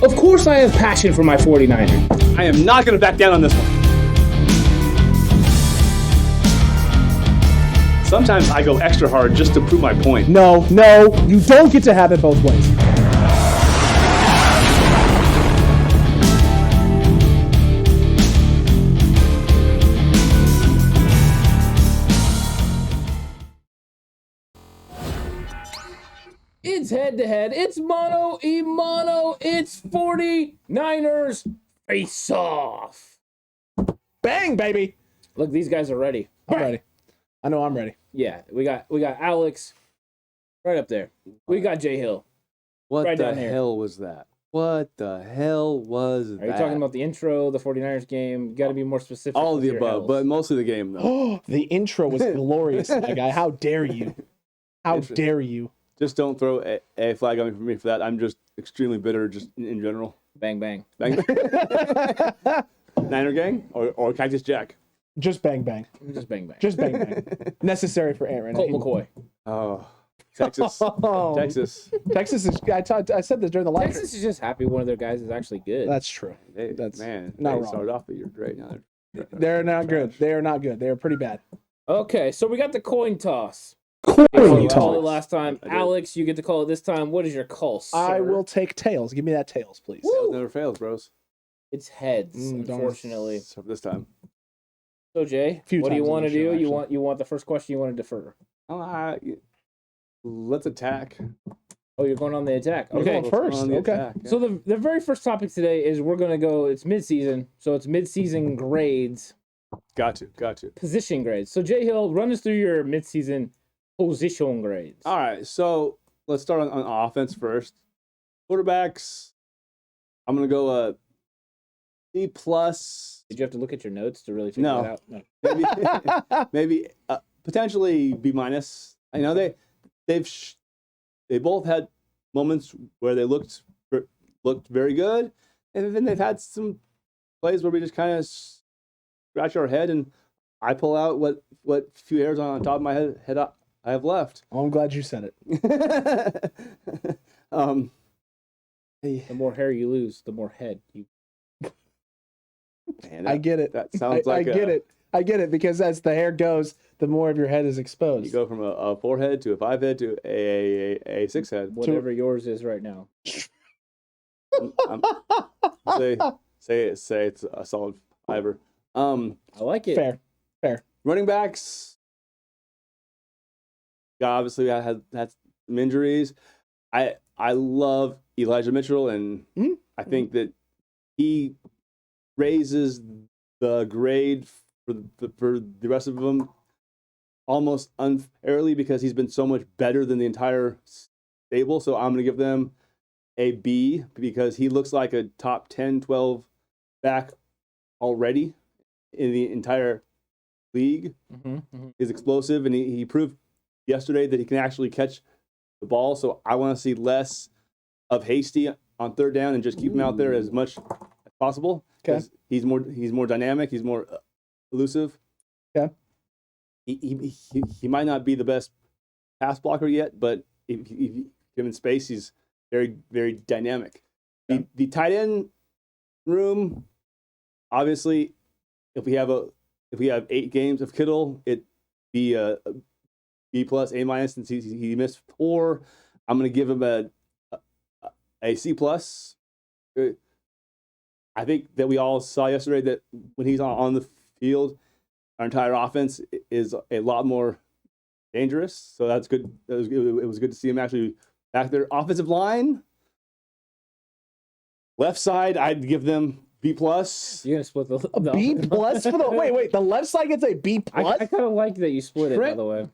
Of course I have passion for my 49ers. I am not going to back down on this one. Sometimes I go extra hard just to prove my point. No, you don't get to have it both ways. It's head-to-head. It's mono-e-mono. It's 49ers face-off. Bang, baby. Look, these guys are ready. I'm ready. I know I'm ready. Yeah, we got Alex right up there. We got JHill. What right the down here. hell was that? What the hell was that? Are you talking about the intro, the 49ers game? You got to be more specific. all of with the your above, L's. but mostly the game, though. Oh, the intro was glorious, my guy. How dare you? How dare you? Just don't throw a flag on me for that. I'm just extremely bitter just in general. Bang, bang. Bang. Niner gang or Cactus Jack? Just bang, bang. Just bang, bang. Just bang, bang. Necessary for Aaron. Colt McCoy. Oh, Texas. Oh. Texas. is. I said this during the live. Texas is just happy one of their guys is actually good. That's true. That's man. not They wrong. started off the year great. Now They're not good. They are not good. They are pretty bad. Okay, so we got the coin toss. Coin You called toss. it last time. I did. Alex, you get to call it this time. What is your call, sir? I will take tails. Give me that tails, please. Sales never fails, bros. It's heads, Don't- unfortunately. So this time. So Jay, Few what do you times in want to the show, do? actually. You want the first question? You want to defer? Let's attack. Oh, you're going on the attack. You're Okay. going first. On the Okay. attack, yeah. So the very first topic today is we're gonna go. It's midseason, so it's midseason grades, Got to. position grades. So JHill, run us through your midseason position grades. All right, so let's start on offense first. Quarterbacks, I'm gonna go C plus, Did you have to look at your notes to really figure No. that out? No. maybe potentially B minus. I know they both had moments where they looked very good, and then they've had some plays where we just kind of scratch our head, and I pull out what few hairs on top of my head I have left. Oh, I'm glad you said it. The more hair you lose, the more head you. Man, I get it. That sounds like I get it. I get it because as the hair goes, the more of your head is exposed. You go from a 4-head to a 5-head to a 6-head. Whatever yours is right now. Say it's a solid fiber. I like it. Fair. Running backs. Obviously, I had some injuries. I love Elijah Mitchell, and I think that he raises the grade for the rest of them almost unfairly because he's been so much better than the entire stable. So I'm going to give them a B because he looks like a top 10, 12 back already in the entire league. He's explosive, and he proved yesterday that he can actually catch the ball. So I want to see less of Hasty on third down and just keep him out there as much as possible. Okay. He's more dynamic. He's more elusive. Okay. He might not be the best pass blocker yet, but if you give him space, he's very, very dynamic. Okay. The tight end room, obviously, if we have 8 games of Kittle, it be a B plus, A minus, since he missed 4. I'm going to give him a C plus. I think that we all saw yesterday that when he's on the field, our entire offense is a lot more dangerous. So that's good. It was good to see him actually back there. Offensive line, left side, I'd give them B plus. You're gonna split the B plus for the wait. The left side gets a B plus. I kind of like that you split it. By the way,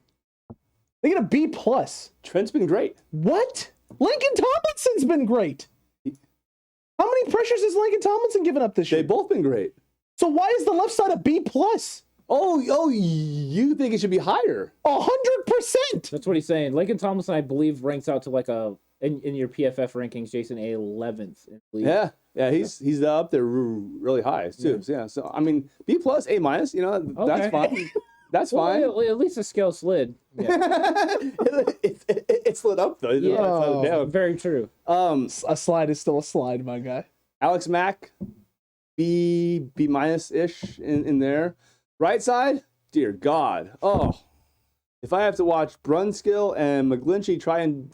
They get a B plus. Trent's been great. What? Lincoln Tomlinson's been great. How many pressures has Lincoln Tomlinson given up this year? They've both been great. So why is the left side a B plus? Oh, you think it should be higher? 100%. that's what he's saying. Lincoln Tomlinson, I believe, ranks out to like in your PFF rankings, Jason, 11th in the league. Yeah, he's up there really high too. Yeah. So I mean, B plus, A minus. That's Okay. fine. That's fine. Well, at least the scale slid. Yeah. it slid up though. Yeah, very true. A slide is still a slide, my guy. Alex Mack, B minus ish in there. Right side, dear God. Oh, if I have to watch Brunskill and McGlinchey try and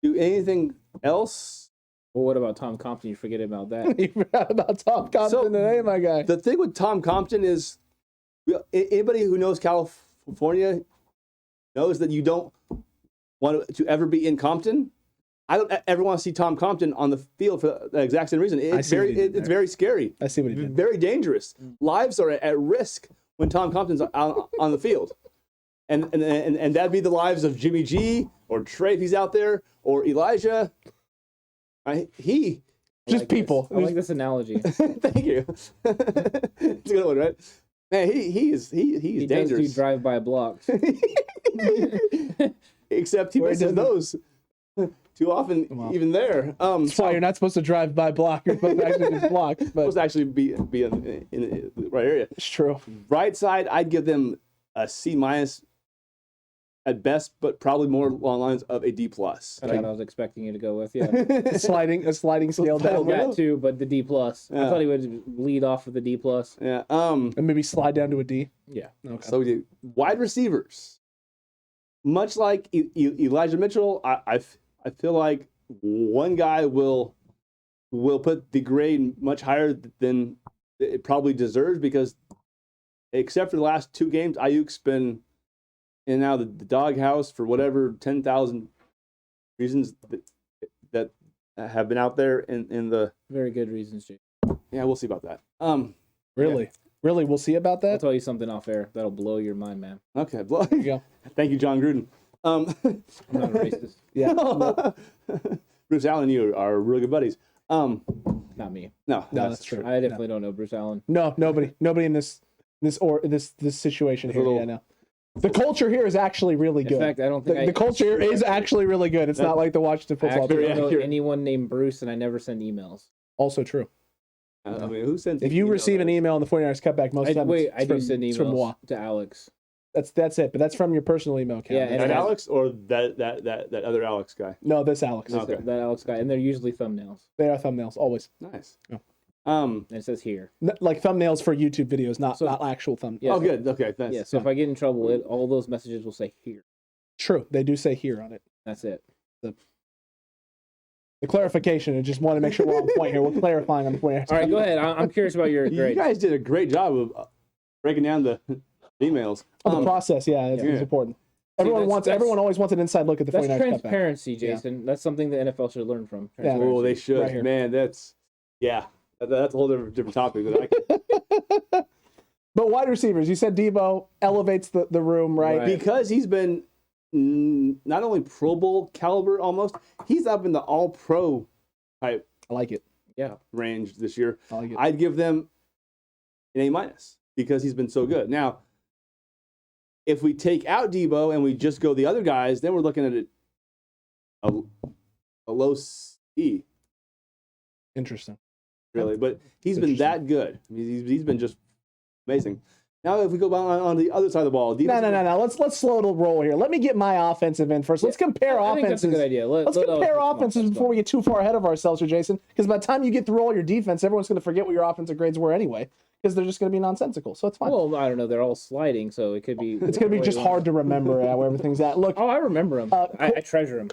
do anything else. Well, what about Tom Compton? You forget about that. You forgot about Tom Compton today, my guy. The thing with Tom Compton is, anybody who knows California knows that you don't want to ever be in Compton. I don't ever want to see Tom Compton on the field for the exact same reason. It's very scary. I see what he did. Very dangerous. Lives are at risk when Tom Compton's on the field. And that'd be the lives of Jimmy G or Trey if he's out there, or Elijah. Just people. I like this analogy. Thank you. It's a good one, right? Man, he's He dangerous. does do drive-by blocks. Except he misses those too often. Even there. That's why you're not supposed to drive by block. You're supposed to actually just block. But supposed to actually be in the right area. It's true. Right side, I'd give them a C minus at best, but probably more along the lines of a D plus. That's what I was expecting you to go with. Yeah, a sliding scale down. that too, but the D plus. Yeah. I thought he would lead off with the D plus. Yeah. And maybe slide down to a D. Yeah. Okay. So we do wide receivers. Much like Elijah Mitchell, I feel like one guy will put the grade much higher than it probably deserves, because except for the last 2 games, Ayuk's been in and out of the doghouse for whatever 10,000 reasons that have been out there in the Very good reasons, Jay. Yeah, we'll see about that. Really? Yeah. Really? We'll see about I'll that? tell you something off air that'll blow your mind, man. Okay. There you go. Thank you, John Gruden. I'm not a racist. Yeah. Bruce Allen and you are really good buddies. Not me. No, that's true. I definitely don't know Bruce Allen. No, nobody in this situation here. little- Yeah, no. The culture here is actually really good. In fact, I don't think the culture here is actually really good. It's not like the Washington I football actually team. don't know anyone named Bruce, and I never send emails. Also true. I mean, who sends? If you receive an email on the 49ers cutback, most of the time I do send it's from moi. emails to Alex. That's it. But that's from your personal email account. Yeah, and that Alex or that other Alex guy? No, that's Alex. Okay. That Alex guy, and they're usually thumbnails. They are thumbnails always. Nice. Yeah. And it says here. Like thumbnails for YouTube videos, not actual thumbnails. Yeah, Oh, good. Okay, thanks. Yeah, so if I get in trouble, all those messages will say here. True. They do say here on it. That's it. The clarification. I just want to make sure we're on point here. We're clarifying on the point. All right, go ahead. I'm curious about your You grades. guys did a great job of breaking down the emails. The process, it's important. Everyone always wants an inside look at the 49ers That's cutback. transparency, Jason. That's something the NFL should learn from. Yeah. Oh, they should. Right here. Man, that's a whole different topic. But But wide receivers, you said Debo elevates the room, right? because he's been not only Pro Bowl caliber almost, he's up in the All Pro type I like it. Yeah. range this year. I like it. I'd give them an A minus because he's been so good. Now, if we take out Debo and we just go the other guys, then we're looking at a low C, Interesting. really. But he's been that good. I mean, he's been just amazing. Now, if we go on the other side of the ball, No. Let's slow the roll here. Let me get my offensive in first. Let's compare I think offenses. that's a good idea. Let's compare offenses before we get too far ahead of ourselves here, Jason. Because by the time you get through all your defense, everyone's going to forget what your offensive grades were anyway. Because they're just going to be nonsensical. So it's fine. Well, I don't know. They're all sliding, so it could be. It's going to be just hard to remember where everything's at. Look. Oh, I remember them. I treasure them.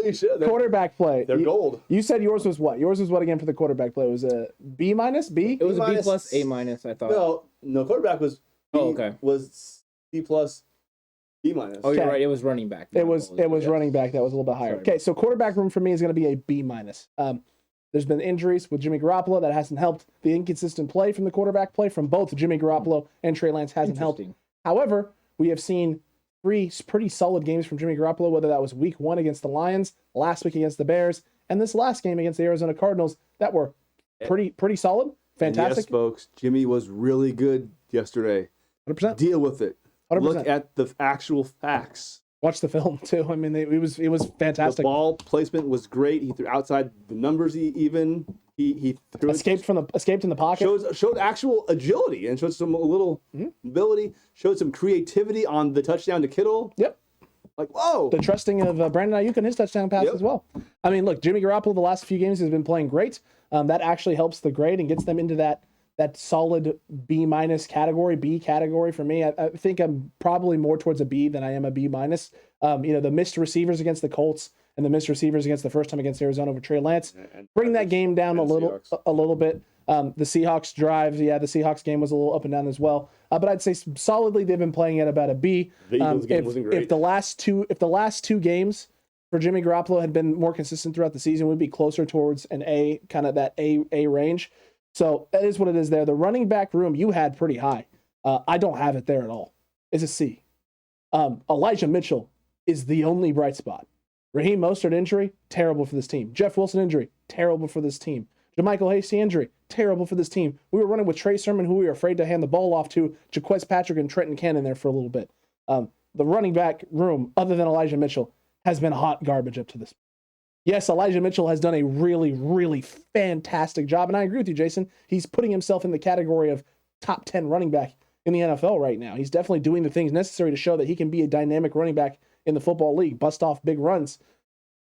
you should. Quarterback play. They're gold. You said yours was what? Yours was what again for the quarterback play? It was a B minus? B? It was a B minus. plus, A minus, I thought. No, quarterback was B, okay. Was C plus, B minus. Oh, you're Okay. right. It was running back. It was running back that was a little bit higher. Sorry. Okay, so quarterback room for me is going to be a B minus. There's been injuries with Jimmy Garoppolo that hasn't helped. The inconsistent play from the quarterback play from both Jimmy Garoppolo and Trey Lance hasn't helped. However, we have seen 3 pretty solid games from Jimmy Garoppolo, whether that was week 1 against the Lions, last week against the Bears, and this last game against the Arizona Cardinals that were pretty solid, fantastic. And yes, folks, Jimmy was really good yesterday. 100%. Deal with it. 100%. Look at the actual facts. Watch the film too. I mean, it was fantastic. The ball placement was great. He threw outside the numbers. He threw escaped in the pocket. Showed actual agility and showed some little ability. Showed some creativity on the touchdown to Kittle. Yep. Like, whoa. The trusting of Brandon Ayuk and his touchdown pass as well. I mean, look, Jimmy Garoppolo the last few games has been playing great. That actually helps the grade and gets them into that solid B- category, B category for me. I think I'm probably more towards a B than I am a B-. The missed receivers against the Colts and the missed receivers against the first time against Arizona over Trey Lance bring that game down a little bit. The Seahawks drive, the Seahawks game was a little up and down as well. But I'd say solidly they've been playing at about a B. The Eagles game wasn't great. If the last two games for Jimmy Garoppolo had been more consistent throughout the season, we'd be closer towards an A, kind of that A range. So that is what it is there. The running back room you had pretty high. I don't have it there at all. It's a C. Elijah Mitchell is the only bright spot. Raheem Mostert injury, terrible for this team. Jeff Wilson injury, terrible for this team. JaMychal Hasty injury, terrible for this team. We were running with Trey Sermon, who we were afraid to hand the ball off to, Jaquez Patrick and Trenton Cannon there for a little bit. The running back room, other than Elijah Mitchell, has been hot garbage up to this point. Yes, Elijah Mitchell has done a really, really fantastic job, and I agree with you, Jason. He's putting himself in the category of top 10 running back in the NFL right now. He's definitely doing the things necessary to show that he can be a dynamic running back in the football league, bust off big runs.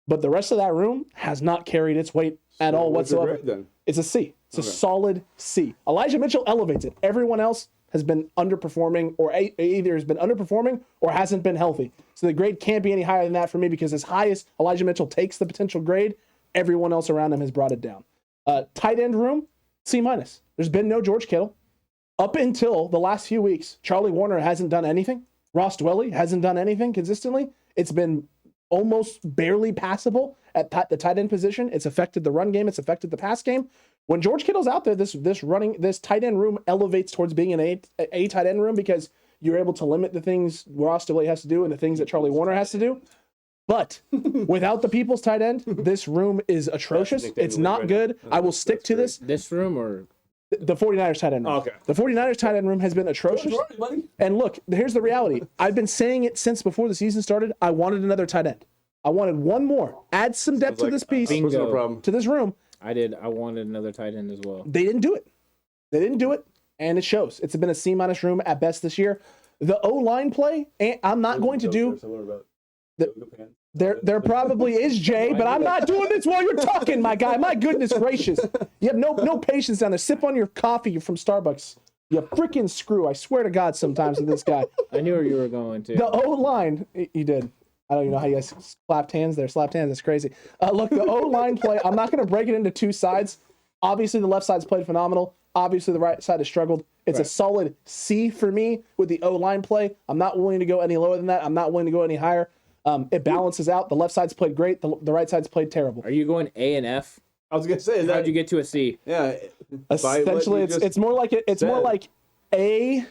But the rest of that room has not carried its weight at all whatsoever. It's a C. It's a solid C. Elijah Mitchell elevates it. Everyone else has been underperforming, or either has been underperforming or hasn't been healthy. So the grade can't be any higher than that for me, because as high as Elijah Mitchell takes the potential grade, everyone else around him has brought it down. Tight end room, C-. There's been no George Kittle. Up until the last few weeks, Charlie Warner hasn't done anything. Ross Dwelley hasn't done anything consistently. It's been almost barely passable at the tight end position. It's affected the run game. It's affected the pass game. When George Kittle's out there, this tight end room elevates towards being an A tight end room, because you're able to limit the things Ross Dwelley has to do and the things that Charlie Warner has to do. But without the people's tight end, this room is atrocious. It's not good. I will stick to this. This room or the 49ers tight end room. Okay. The 49ers tight end room has been atrocious. And look, here's the reality. I've been saying it since before the season started. I wanted another tight end. I wanted one more. Add some depth to this piece, to this room. I wanted another tight end as well. They didn't do it. And it shows. It's been a C- room at best this year. The O-line play, I'm not going to do. There probably is, Jay, but I'm not doing this while you're talking, my guy. My goodness gracious. You have no patience down there. Sip on your coffee from Starbucks. You freaking screw. I swear to God sometimes with this guy. I knew where you were going to. The O-line, you did. I don't even know how you guys slapped hands there. Slapped hands, that's crazy. Look, the O-line play, I'm not going to break it into two sides. Obviously, the left side's played phenomenal. Obviously, the right side has struggled. It's a solid C for me with the O-line play. I'm not willing to go any lower than that. I'm not willing to go any higher. It balances out. The left side's played great. The right side's played terrible. Are you going A and F? I was gonna say, how'd you get to a C? Yeah, essentially, it's more like more like A,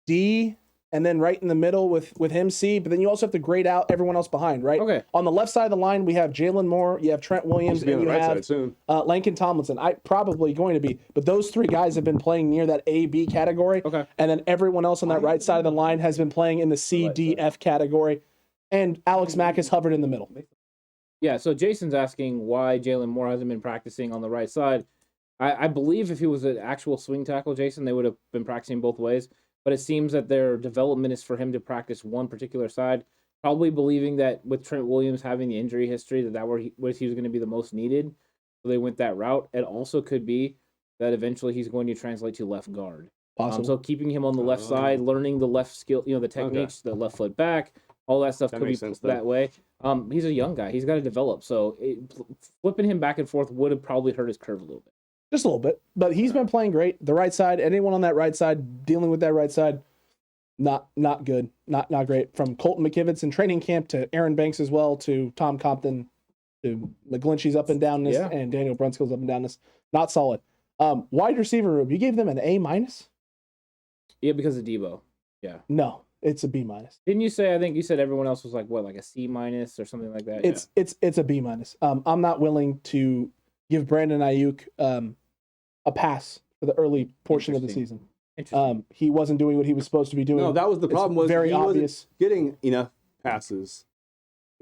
D, and then right in the middle with him C. But then you also have to grade out everyone else behind, right? Okay. On the left side of the line, we have Jalen Moore, you have Trent Williams, and you have Langston Tomlinson. I probably going to be, but those three guys have been playing near that A-B category. Okay. And then everyone else on that right side of the line has been playing in the C, D, F category. And Alex Mack has hovered in the middle. Yeah, so Jason's asking why Jalen Moore hasn't been practicing on the right side. I believe if he was an actual swing tackle, Jason, they would have been practicing both ways. But it seems that their development is for him to practice one particular side, probably believing that with Trent Williams having the injury history, that where he was going to be the most needed. So they went that route. It also could be that eventually he's going to translate to left guard. Possible. So keeping him on the left side, learning the left skill, the techniques, the left foot back, all that stuff could be that way. He's a young guy. He's got to develop. So flipping him back and forth would have probably hurt his curve a little bit. Just a little bit. But he's been playing great. The right side, anyone on that right side, dealing with that right side, not good. Not great. From Colton McKivitz in training camp to Aaron Banks as well, to Tom Compton, to McGlinchey's up and down this, and Daniel Brunskill's up and down this. Not solid. Wide receiver room, you gave them an A-? Yeah, because of Debo. Yeah. No. It's a B-. Didn't you say? I think you said everyone else was like a C- or something like that. It's a B-. I'm not willing to give Brandon Ayuk a pass for the early portion of the season. Interesting. He wasn't doing what he was supposed to be doing. No, that was the problem. Was very he obvious. wasn't getting enough passes.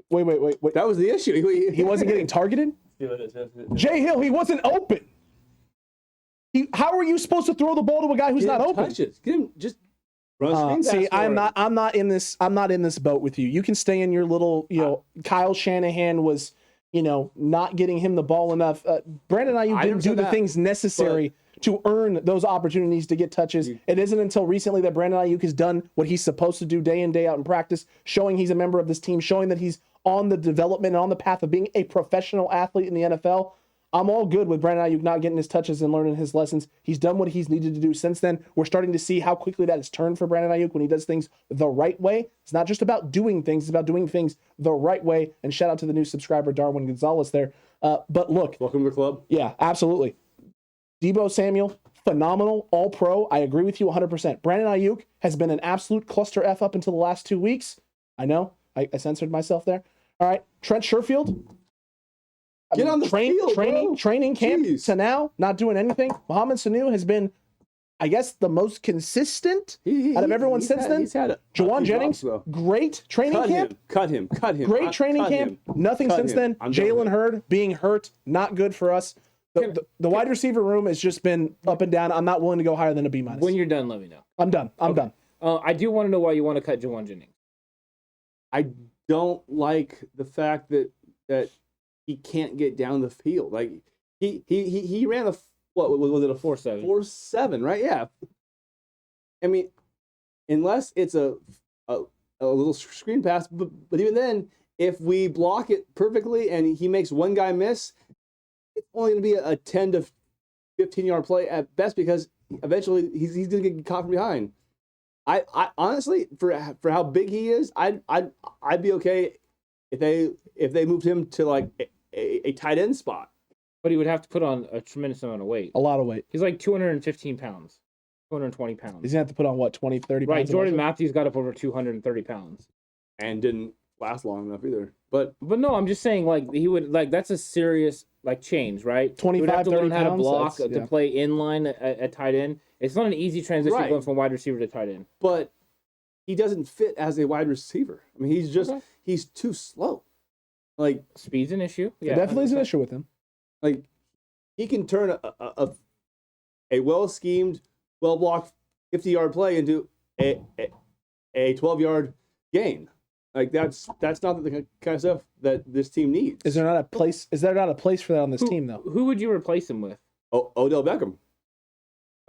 Wait. That was the issue. He wasn't getting targeted? JHill, he wasn't open. How are you supposed to throw the ball to a guy who's not open? Touches. Get him just run See, I'm not in this boat with you. You can stay in your little, Kyle Shanahan was, not getting him the ball enough. Brandon Ayuk didn't do the things necessary to earn those opportunities to get touches. It isn't until recently that Brandon Ayuk has done what he's supposed to do day in, day out in practice, showing he's a member of this team, showing that he's on the development and on the path of being a professional athlete in the NFL. I'm all good with Brandon Ayuk not getting his touches and learning his lessons. He's done what he's needed to do since then. We're starting to see how quickly that has turned for Brandon Ayuk when he does things the right way. It's not just about doing things, it's about doing things the right way. And shout out to the new subscriber, Darwin Gonzalez there. But look. Welcome to the club. Yeah, absolutely. Debo Samuel, phenomenal, all pro. I agree with you 100%. Brandon Ayuk has been an absolute cluster F up until the last 2 weeks. I know, I censored myself there. All right, Trent Sherfield. Get on the field, training camp Jeez. to now, not doing anything. Mohamed Sanu has been, I guess, the most consistent out of everyone since then. He's had Jawan Jennings, great training camp. Cut him. Great training camp. Nothing since then. Jalen Hurd being hurt, not good for us. The wide receiver room has just been up and down. I'm not willing to go higher than a B-. When you're done, let me know. I'm done. I'm done. I do want to know why you want to cut Jawan Jennings. I don't like the fact that he can't get down the field. Like he ran what was it, a 4.7? 4.7, right? Yeah. I mean, unless it's a little screen pass, but even then, if we block it perfectly and he makes one guy miss, it's only going to be a 10 to 15 yard play at best because eventually he's going to get caught from behind. I honestly, for how big he is, I'd be okay if they moved him to like a tight end spot. But he would have to put on a tremendous amount of weight. A lot of weight. He's like 215 pounds, 220 pounds. He's going to have to put on, what, 20, 30 pounds? Right, Jordan Matthews got up over 230 pounds. And didn't last long enough either. But no, I'm just saying, like, he would, like, that's a serious, like, change, right? 25, he would have to 30 learn how to pounds, block, yeah. to play inline at tight end. It's not an easy transition Right. going from wide receiver to tight end. But he doesn't fit as a wide receiver. I mean, he's too slow. Like, Speed's an issue. Yeah, definitely is an issue with him. Like, he can turn a well-schemed, well-blocked 50-yard play into a 12-yard gain. Like, that's not the kind of stuff that this team needs. Is there not a place for that on this team, though? Who would you replace him with? Odell Beckham.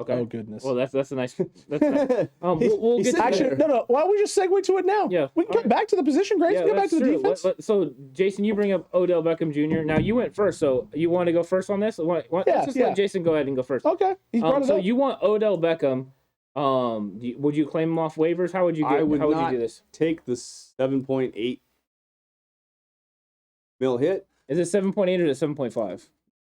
Okay. Oh, goodness. Well, that's a nice. That's nice. We'll get actually, no. Why don't we just segue to it now? Yeah. We can get back to the position, Grace. Yeah, Get back to the defense. So, Jason, you bring up Odell Beckham Jr. Now, you went first, so you want to go first on this? Let's just let Jason go ahead and go first. Okay. He's brought it so up. you want Odell Beckham. Would you claim him off waivers? How would you do this? Take the 7.8 mil hit. Is it 7.8 or is it 7.5?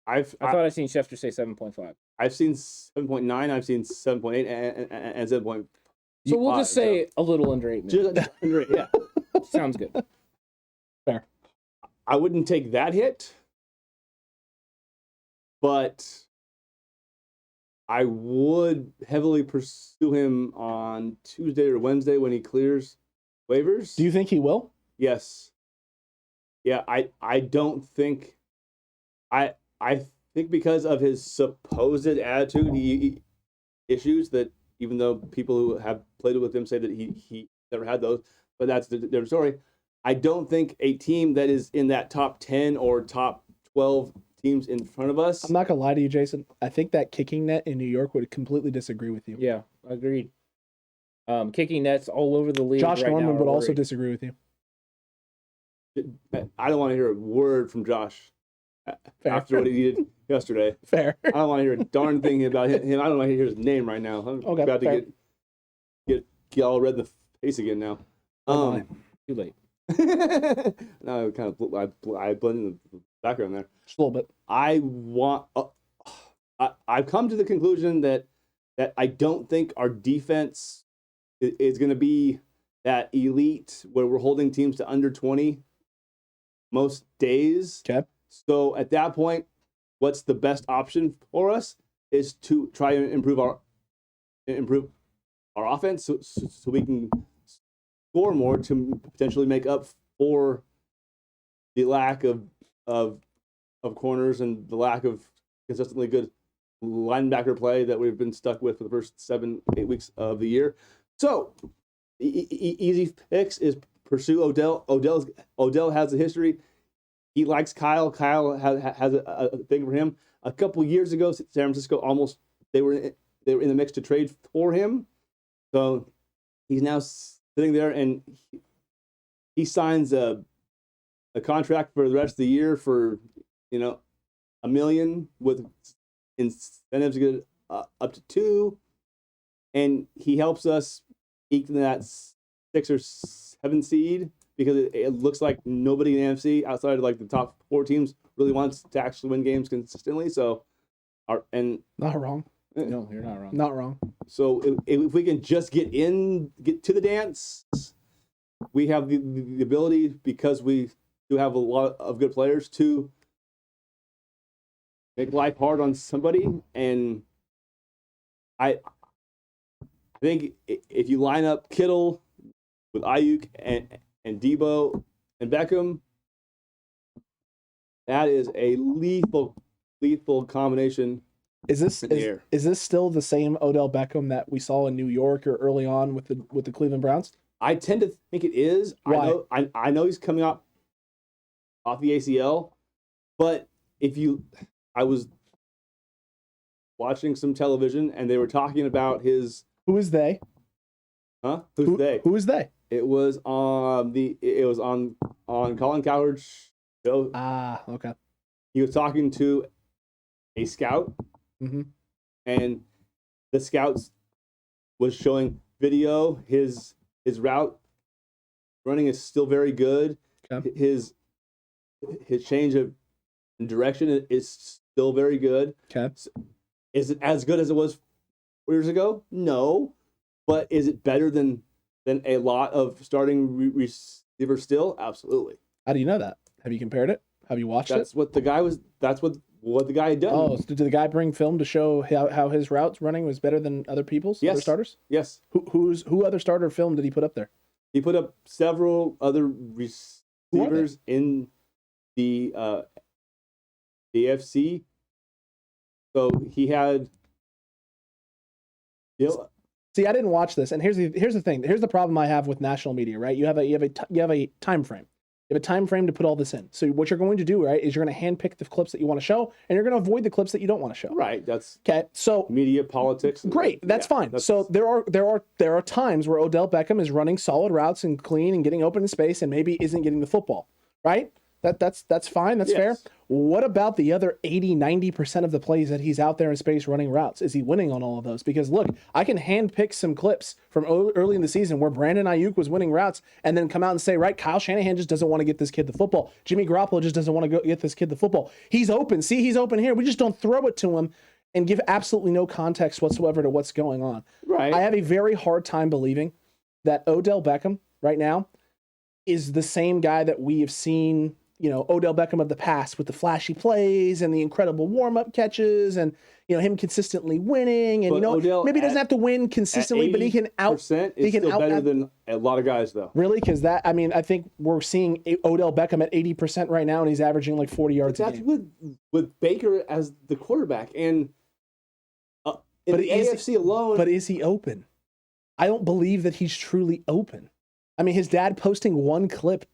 I thought I seen Schefter say 7.5. I've seen 7.9. I've seen 7.8 and 7.5. So we'll just say a little under 8 million. Just under 8, yeah. Sounds good. Fair. I wouldn't take that hit, but I would heavily pursue him on Tuesday or Wednesday when he clears waivers. Do you think he will? Yes. Yeah, I don't think I think because of his supposed attitude issues that even though people who have played with him say that he never had those, but that's the different story. I don't think a team that is in that top 10 or top 12 teams in front of us. I'm not going to lie to you, Jason. I think that kicking net in New York would completely disagree with you. Yeah, agreed. Kicking nets all over the league. Josh right Norman now would also disagree with you. I don't want to hear a word from Josh Fair. after what he did yesterday. Fair. I don't want to hear a darn thing about him. I don't want to hear his name right now. I'm Okay, about fair. to get all red in the face again now. Too late. No, kind of I blend in the background there. Just a little bit. I've come to the conclusion that I don't think our defense is going to be that elite where we're holding teams to under 20 most days. Okay. So at that point, what's the best option for us is to try and improve our improve our offense so we can score more to potentially make up for the lack of corners and the lack of consistently good linebacker play that we've been stuck with for the first 7-8 weeks of the year. So easy fix is pursue Odell. Odell has a history. He likes Kyle. Kyle has a thing for him. A couple years ago, San Francisco they were in the mix to trade for him. So he's now sitting there, and he signs a contract for the rest of the year for $1 million with incentives to get up to $2 million, and he helps us eke that 6 or 7 seed because it looks like nobody in the NFC outside of like the top 4 teams really wants to actually win games consistently. So, not wrong. No, you're not wrong. Not wrong. So if we can just get to the dance, we have the ability, because we do have a lot of good players, to make life hard on somebody. And I think if you line up Kittle with Ayuk and Debo and Beckham, that is a lethal combination. Is this still the same Odell Beckham that we saw in New York or early on with the Cleveland Browns? I tend to think it is. Why? I know he's coming off the ACL, but I was watching some television and they were talking about his. Who is they? Huh? Who's they? Who is they? It was on Colin Cowherd's show. Ah, okay. He was talking to a scout, and the scouts was showing video. His route running is still very good. Okay. His change of direction is still very good. Okay. Is it as good as it was 4 years ago? No, but is it better than a lot of starting receivers still? Absolutely. How do you know that? Have you compared it? Have you watched That's it? what the guy was. That's what the guy had done. Oh, so did the guy bring film to show how his routes running was better than other people's? Yes. Other starters? Yes. Who other starter film did he put up there? He put up several other receivers in the AFC. So he had. See, I didn't watch this, and here's the thing. Here's the problem I have with national media, right? You have a time frame. You have a time frame to put all this in. So what you're going to do, right, is you're going to handpick the clips that you want to show, and you're going to avoid the clips that you don't want to show. Right. That's okay. So media politics. Great. That's fine. So there are times where Odell Beckham is running solid routes and clean and getting open in space, and maybe isn't getting the football. Right. That's fine. That's fair. What about the other 80-90% of the plays that he's out there in space running routes? Is he winning on all of those? Because look, I can handpick some clips from early in the season where Brandon Ayuk was winning routes and then come out and say, right, Kyle Shanahan just doesn't want to get this kid the football. Jimmy Garoppolo just doesn't want to get this kid the football. He's open. See, he's open here. We just don't throw it to him and give absolutely no context whatsoever to what's going on. Right. I have a very hard time believing that Odell Beckham right now is the same guy that we have seen, Odell Beckham of the past with the flashy plays and the incredible warm-up catches and, him consistently winning. And, Odell maybe he doesn't have to win consistently, but he can better than a lot of guys, though. Really? Because I think we're seeing Odell Beckham at 80% right now, and he's averaging like 40 yards a game. That's with Baker as the quarterback. And in the AFC alone. But is he open? I don't believe that he's truly open. I mean, his dad posting one clip,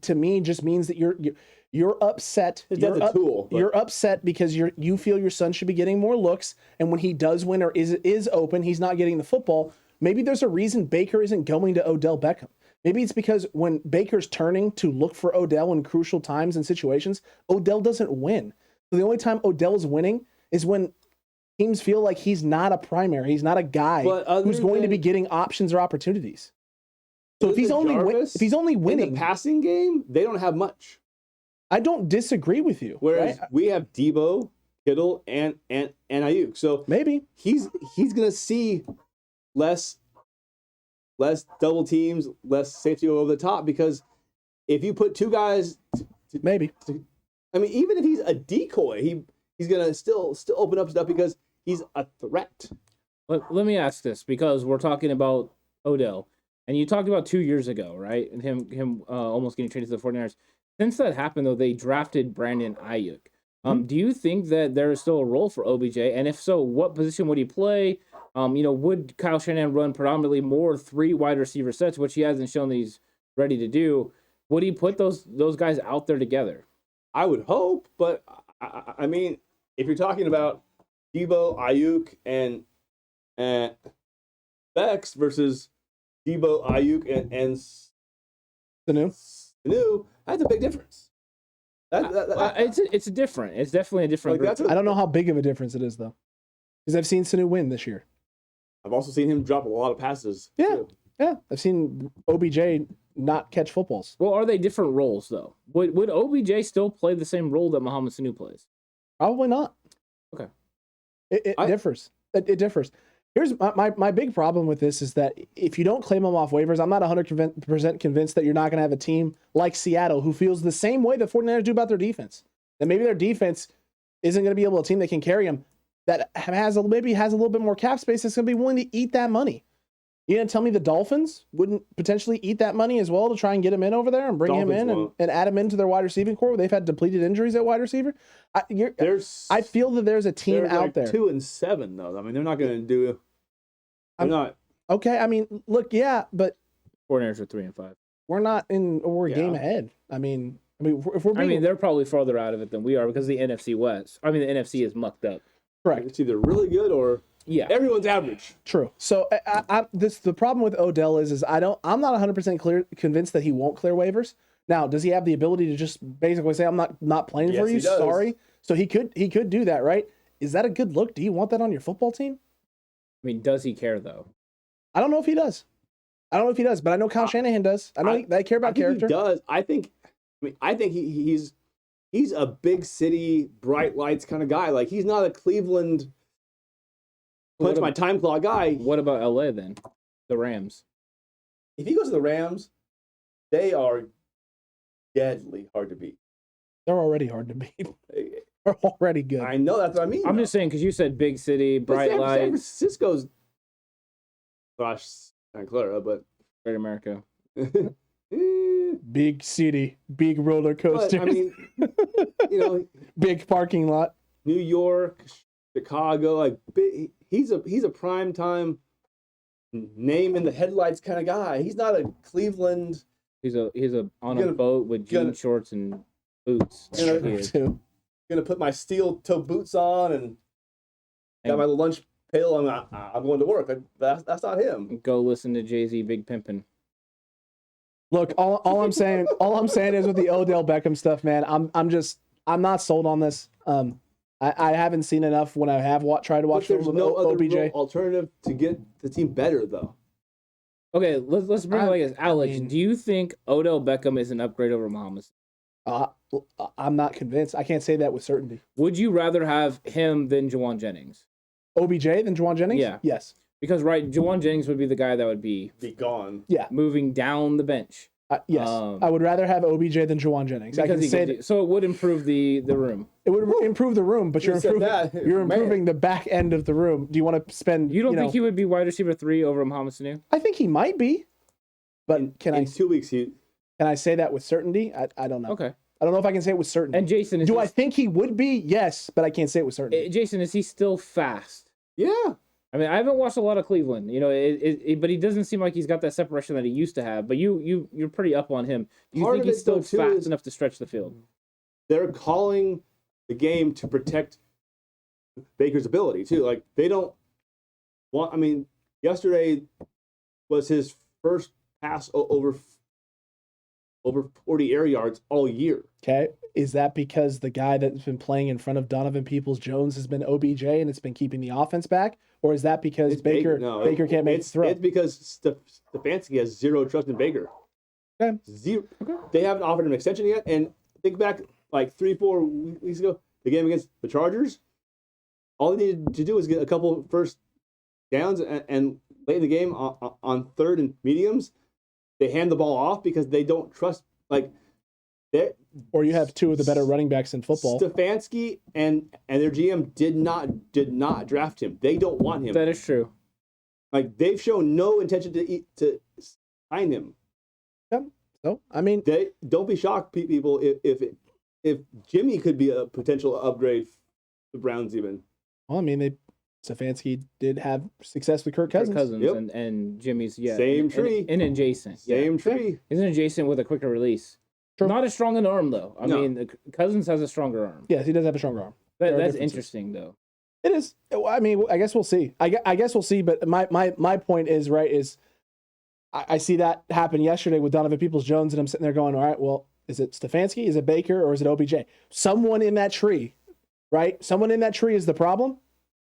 to me just means that you're upset. You're upset because you feel your son should be getting more looks, and when he does win or is open, he's not getting the football. Maybe there's a reason Baker isn't going to Odell Beckham. Maybe it's because when Baker's turning to look for Odell in crucial times and situations, Odell doesn't win. So the only time Odell's winning is when teams feel like he's not a primary, he's not a guy who's going to be getting options or opportunities. So if he's only winning in the passing game, they don't have much. I don't disagree with you. Whereas we have Debo, Kittle, and Ayuk. So maybe he's going to see less double teams, less safety over the top, because if you put two guys, even if he's a decoy, he's going to still open up stuff because he's a threat. Let me ask this, because we're talking about Odell, and you talked about 2 years ago, right? And him almost getting traded to the 49ers. Since that happened, though, they drafted Brandon Ayuk. Do you think that there is still a role for OBJ? And if so, what position would he play? Would Kyle Shanahan run predominantly more 3 wide receiver sets, which he hasn't shown that he's ready to do? Would he put those guys out there together? I would hope, but I mean, if you're talking about Debo, Ayuk, and Bex versus Debo, Ayuk, and Sanu, that's a big difference. It's different. It's definitely a different. Like, I don't know how big of a difference it is, though, because I've seen Sanu win this year. I've also seen him drop a lot of passes. Yeah, too. yeah. I've seen OBJ not catch footballs. Well, are they different roles, though? Would OBJ still play the same role that Mohamed Sanu plays? Probably not. Okay. It differs. It differs. Here's my big problem with this is that if you don't claim them off waivers, I'm not 100% convinced that you're not going to have a team like Seattle who feels the same way the 49ers do about their defense. That maybe their defense isn't going to be able to team that can carry them, that maybe has a little bit more cap space that's going to be willing to eat that money. You gonna tell me the Dolphins wouldn't potentially eat that money as well to try and get him in over there and bring him in and add him into their wide receiving core where they've had depleted injuries at wide receiver? I feel that there's a team out there. 2-7 though. I mean, they're not going to do. Not okay. I mean, look, yeah, but 49ers are 3-5. We're a game ahead. I mean, if we're being, they're probably farther out of it than we are because the NFC West. The NFC is mucked up. Correct. It's either really good or everyone's average. True. So the problem with Odell is I'm not 100% convinced that he won't clear waivers. Now, does he have the ability to just basically say I'm not playing for you? Sorry. So he could do that, right? Is that a good look? Do you want that on your football team? Does he care though? I don't know if he does. But I know Kyle Shanahan does. I know they care about character. He does. I think he's a big city, bright lights kind of guy. Like, he's not a Cleveland punch my time clock guy. What about LA then? The Rams. If he goes to the Rams, they are deadly hard to beat. They're already hard to beat. They're already good. I know, that's what I mean. I'm just saying, because you said big city, bright lights. San Francisco's, gosh, Santa Clara, but Great America. Big city, big roller coaster. Big parking lot. New York, Chicago, like he's a prime time name in the headlights kind of guy. He's not a Cleveland. He's on a boat with jean shorts and boots. Gonna put my steel toe boots on and got my lunch pail. I'm going to work. That's not him. Go listen to Jay-Z Big Pimpin'. Look, all I'm saying is with the Odell Beckham stuff, man, I'm not sold on this. I haven't seen enough when I have tried to watch films with no other OBJ. Alternative to get the team better though. Okay, let's bring it like this. Alex, do you think Odell Beckham is an upgrade over Muhammad? I'm not convinced. I can't say that with certainty. Would you rather have him than Juwan Jennings? OBJ than Juwan Jennings? Yeah. Yes. Because, Juwan Jennings would be the guy that would be gone. Yeah. Moving down the bench. Yes. I would rather have OBJ than Juwan Jennings. So it would improve the room. It would improve the room, but you're improving the back end of the room. Do you want to spend... You don't think he would be wide receiver 3 over Mohamed Sanu? I think he might be. But in 2 weeks, can I say that with certainty? I don't know. Okay. I don't know if I can say it with certainty. And Jason, I think he would be? Yes, but I can't say it with certainty. Jason, is he still fast? Yeah. I I haven't watched a lot of Cleveland, but he doesn't seem like he's got that separation that he used to have. But you're pretty up on him. Do you think he's still fast enough to stretch the field? They're calling the game to protect Baker's ability too. Like, they don't want. Yesterday was his first pass over 40 air yards all year. Okay. Is that because the guy that's been playing in front of Donovan Peoples-Jones has been OBJ and it's been keeping the offense back? Or is that because Baker can't make the throw? It's because Stefanski has zero trust in Baker. Okay. Zero. Okay. They haven't offered him an extension yet. And think back like 3-4 weeks ago, the game against the Chargers, all they needed to do was get a couple first downs and late in the game on third and mediums, they hand the ball off because they don't trust, or you have two of the better running backs in football. Stefanski and their GM did not draft him. They don't want him. That is true. Like they've shown no intention to sign him. So I mean, Don't be shocked, people, if Jimmy could be a potential upgrade for the Browns even. well, I mean, Stefanski did have success with Kirk Cousins. Yep. and Jimmy's Same tree. and adjacent. Same tree. Isn't adjacent with a quicker release. True. Not as strong an arm though. I No. mean, Cousins has a stronger arm. Yes, he does have a stronger arm. There are That's differences. interesting though. It is. I mean, I guess we'll see. I guess we'll see. But my point is I see that happen yesterday with Donovan Peoples-Jones, and I'm sitting there going, all right, well, is it Stefanski? Is it Baker? Or is it OBJ? Someone in that tree, right? Someone in that tree is the problem.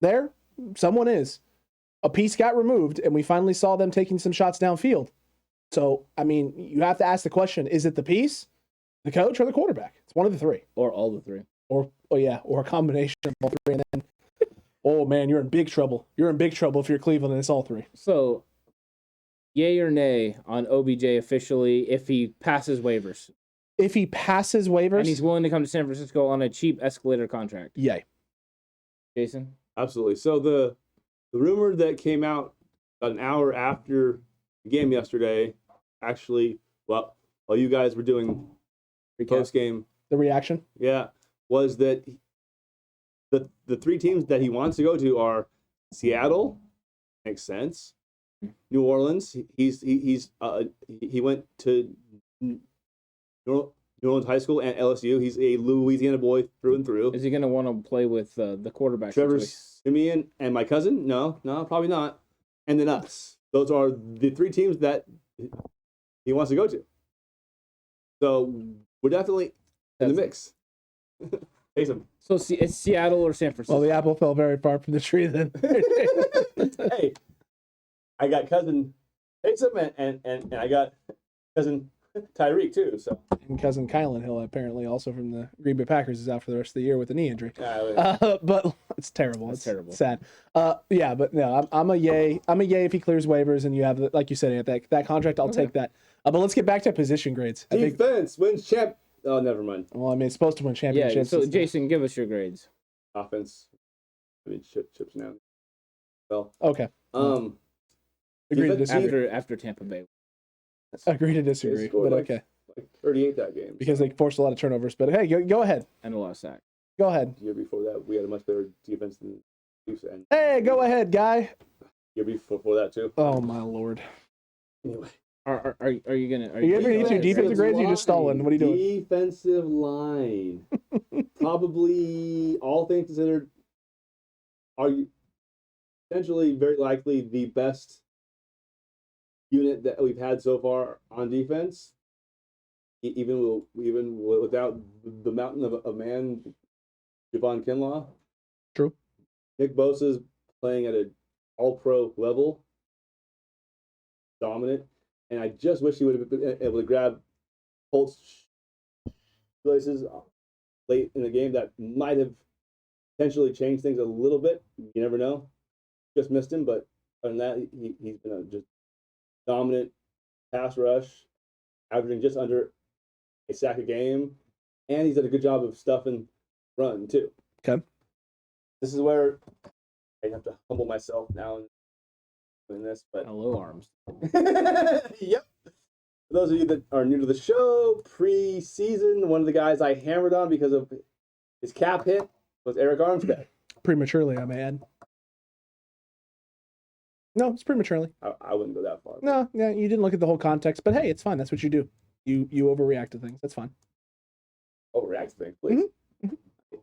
There, someone is. A piece got removed, and we finally saw them taking some shots downfield. So, I mean, you have to ask the question: is it the piece, the coach, or the quarterback? It's one of the three, Or all the three. or a combination of all three. And then, oh man, you're in big trouble. You're in big trouble if you're Cleveland and it's all three. So, yay or nay on OBJ officially if he passes waivers? If he passes waivers, And he's willing to come to San Francisco on a cheap escalator contract. yay. Jason? Absolutely. So the rumor that came out about an hour after the game yesterday, actually, while you guys were doing post game, The reaction. was that the three teams that he wants to go to are Seattle, makes sense. New Orleans, he went to New Orleans High School and LSU. He's a Louisiana boy through and through. Is he going to want to play with the quarterback? Trevor situation? Simeon and my cousin? No, probably not. And then us. Those are the three teams that he wants to go to. So we're definitely in the mix. Taysom. So it's Seattle or San Francisco? Well, the apple fell very far from the tree then. Hey, I got cousin Taysom and I got cousin Tyreek too. So And cousin Kylan Hill, apparently also from the Green Bay Packers, is out for the rest of the year with a knee injury. But it's terrible. That's it's terrible. Sad. Yeah, but no, I'm a yay. I'm a yay if he clears waivers and you have, like you said, that contract. I'll take that. But let's get back to position grades. I think, defense wins champ. Oh, never mind. well, I mean, it's supposed to win Yeah, championships. so It's- Jason, give us your grades. Offense. I mean, chips now. Well, okay. Agree to defense- disagree. After Tampa Bay. Agree to disagree. scored But like- okay, like 38 that game. because they forced a lot of turnovers. But hey, go ahead. And a lot of sacks. Go ahead. The year before that, we had a much better defense than the Chiefs. And Hey, go ahead, guy. year before that too. Oh my lord. Anyway, Are you gonna? Are you ever gonna get your defensive grades? Or you just stalling? What are you doing? Defensive line. Probably, all things considered, are you potentially very likely the best unit that we've had so far on defense. Even without the mountain of a man, Javon Kinlaw. True. Nick Bosa's playing at an all-pro level, dominant, and I just wish he would have been able to grab Colts places late in the game that might have potentially changed things a little bit. You never know. Just missed him, but other than that, he's been a just dominant pass rush, averaging just under a sack a game, and he's done a good job of stuffing run too. Okay. This is where I have to humble myself now in doing this, but Hello, arms. yep. For those of you that are new to the show, pre-season, one of the guys I hammered on because of his cap hit was Eric Armstead. Prematurely, I may add. No, it's prematurely. I wouldn't go that far. No, yeah, you didn't look at the whole context, but hey, it's fine. That's what you do. You overreact to things. That's fine. Overreact to things, please. Mhm.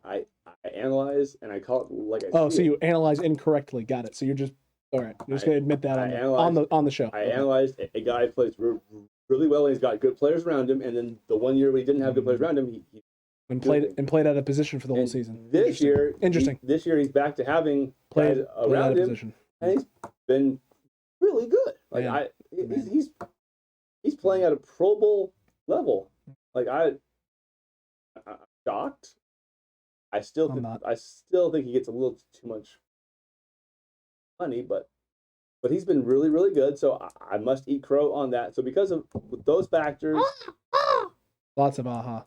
I analyze and I call it like I Oh, see so it. you analyze incorrectly. Got it. So you're just all right. You're just gonna admit that I on the show. I Okay. analyzed a guy who plays really well and he's got good players around him, and then the 1 year when he didn't have good players around him, he And played out of position for the whole and season. This year, Interesting. this year he's back to having Played guys out around of him, position. and he's been really good. Like Man. he's playing at a Pro Bowl level. Like I'm shocked. I still I'm not. think he gets a little too much money, but he's been really, really good. So I must eat crow on that. So because of those factors, Lots of aha.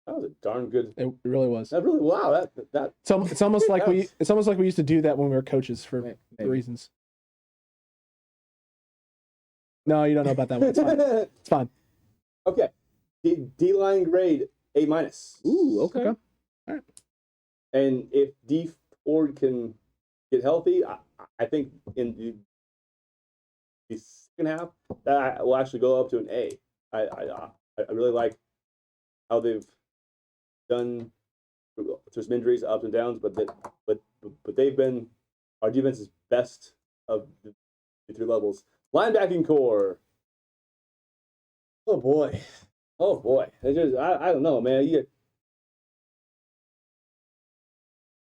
that was a darn good. It really was. That really wow. That It's almost like we used to do that when we were coaches for Maybe. reasons. No, you don't know about that one. It's fine. It's fine. Okay. D-line grade, A-. Ooh, okay. All right. And if D Ford can get healthy, I think in the second half that will actually go up to an A. I really like how they've done through some injuries, ups and downs, but they've been our defense's best of the 3 levels. Linebacking core. Oh boy. They just I don't know, man.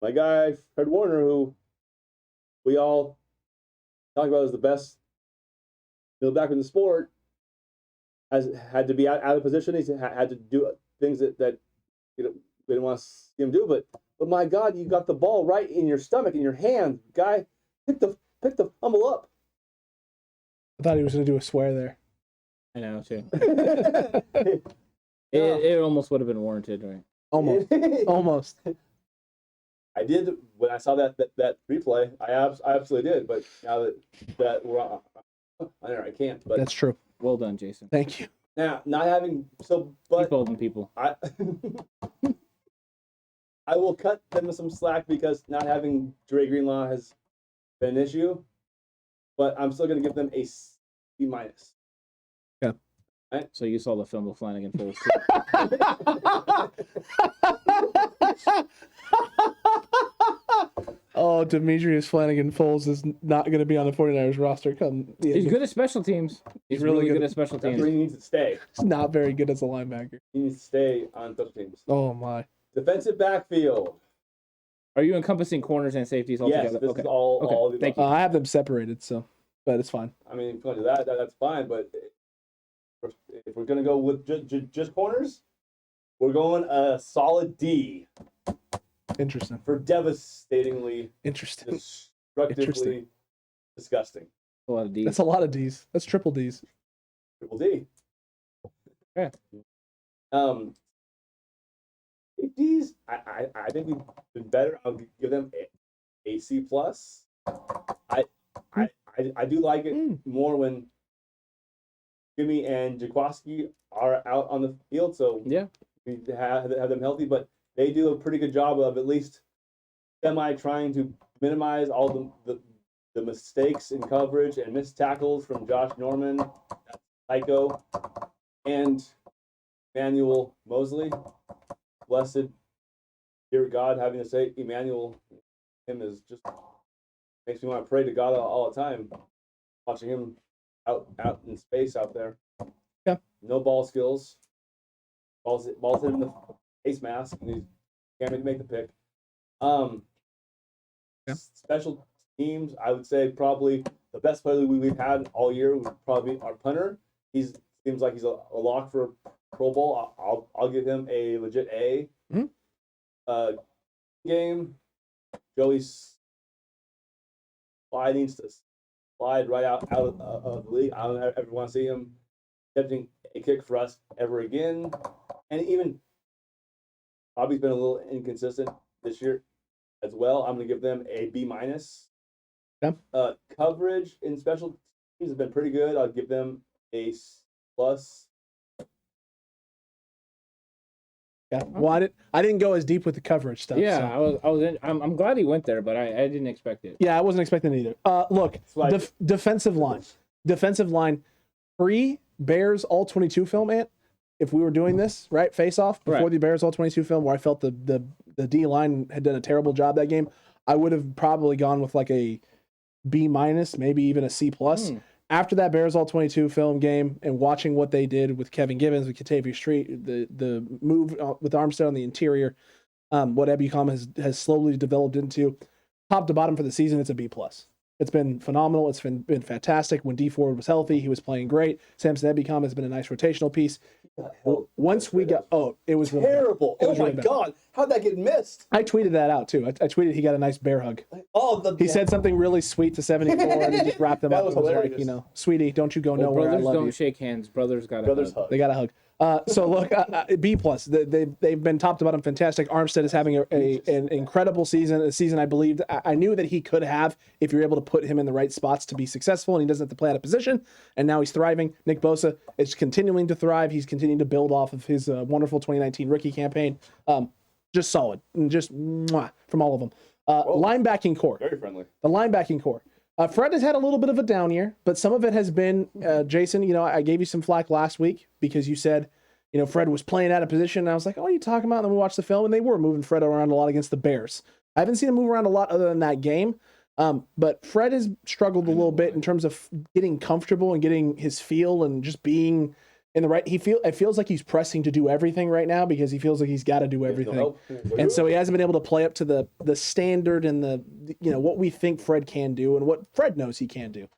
My guy Fred Warner, who we all talk about as the best middle backer in the sport, has had to be out of position. He's had to do things that we didn't want to see him do. But my God, you got the ball right in your stomach, in your hand, guy. Pick the fumble up. I thought he was going to do a swear there. I know too. It almost would have been warranted, right? Almost. I did when I saw that replay. I absolutely did. But now that we're on, I can't. But That's true. Well done, Jason. Thank you. now not having but Keep holding people. I will cut them some slack because not having Dre Greenlaw has been an issue. But I'm still going to give them a C-. Yeah. Right? So you saw the film of Flanagan Falls. Oh, Demetrius Flanagan Foles is not going to be on the 49ers roster. He's good at special teams. He's really good at special That's teams. where he needs to stay. He's not very good as a linebacker. He needs to stay on special teams. Oh, my. Defensive backfield. Are you encompassing corners and safeties all Yes, together? this is all the Thank you. I have them separated, but it's fine. I mean, if you want to do that, that's fine. But if we're going to go with just corners, we're going a solid D Interesting. for devastatingly, Interesting. destructively disgusting. A lot of D's. That's a lot of D's. That's triple D's. Triple D. Yeah. Safeties, I think we've been better. I'll give them a C+. I do like it more when Jimmy and Jaquaski are out on the field, so Yeah. we have them healthy, but they do a pretty good job of at least trying to minimize all the mistakes in coverage and missed tackles from Josh Norman, Tycho, and Emmanuel Mosley. Blessed, dear God, having to say Emmanuel, him is just makes me want to pray to God all the time. Watching him out in space out there. Yeah. No ball skills. Balls hit him in the face mask, and he can't make the pick. Yeah. Special teams, I would say probably the best player we've had all year would probably be our punter. Seems like he's a lock for Pro Bowl. I'll give him a legit A. Mm-hmm. Game, Joey's needs to slide right out of the league. I don't ever want to see him attempting a kick for us ever again. And even Bobby's been a little inconsistent this year as well. I'm going to give them a B-. Yeah. Coverage in special teams has been pretty good. I'll give them a C+. Yeah. Well, I didn't go as deep with the coverage stuff. Yeah, so. I'm glad he went there, but I didn't expect it. Yeah, I wasn't expecting it either. Look, defensive line, pre-Bears All-22 film, Ant. If we were doing this, right, face-off, before the Bears All-22 film, where I felt the D-line had done a terrible job that game, I would have probably gone with like a B-, maybe even a C+. After that Bears All-22 film game and watching what they did with Kevin Givens, with Katavius Street, the move with Armstead on the interior, what Ebukam has slowly developed into, top to bottom for the season, it's a B+. It's been phenomenal. It's been fantastic. When D Ford was healthy, he was playing great. Samson Ebukam has been a nice rotational piece. Once we got, it was really terrible. It was oh my really God, how'd that get missed? I tweeted that out too. I tweeted he got a nice bear hug. He said something really sweet to 74 and he just wrapped them That up. was It was hilarious. like, sweetie, don't you go nowhere. I Brothers love don't you. shake hands. Brothers got Brothers hug. hug. They got a hug. So look, B plus. They've been top to bottom fantastic. Armstead is having an incredible season. A season I believed I knew that he could have if you're able to put him in the right spots to be successful, and he doesn't have to play out of position. And now he's thriving. Nick Bosa is continuing to thrive. He's continuing to build off of his wonderful 2019 rookie campaign. Just solid, and just from all of them. Linebacking core. Very friendly. The linebacking core. Fred has had a little bit of a down year, but some of it has been, Jason, I gave you some flack last week because you said, Fred was playing out of position. And I was like, oh, what are you talking about? And then we watched the film, and they were moving Fred around a lot against the Bears. I haven't seen him move around a lot other than that game. But Fred has struggled a little bit in terms of getting comfortable and getting his feel and just being in the right. It feels like he's pressing to do everything right now because he feels like he's got to do everything. And so he hasn't been able to play up to the standard and the what we think Fred can do and what Fred knows he can do.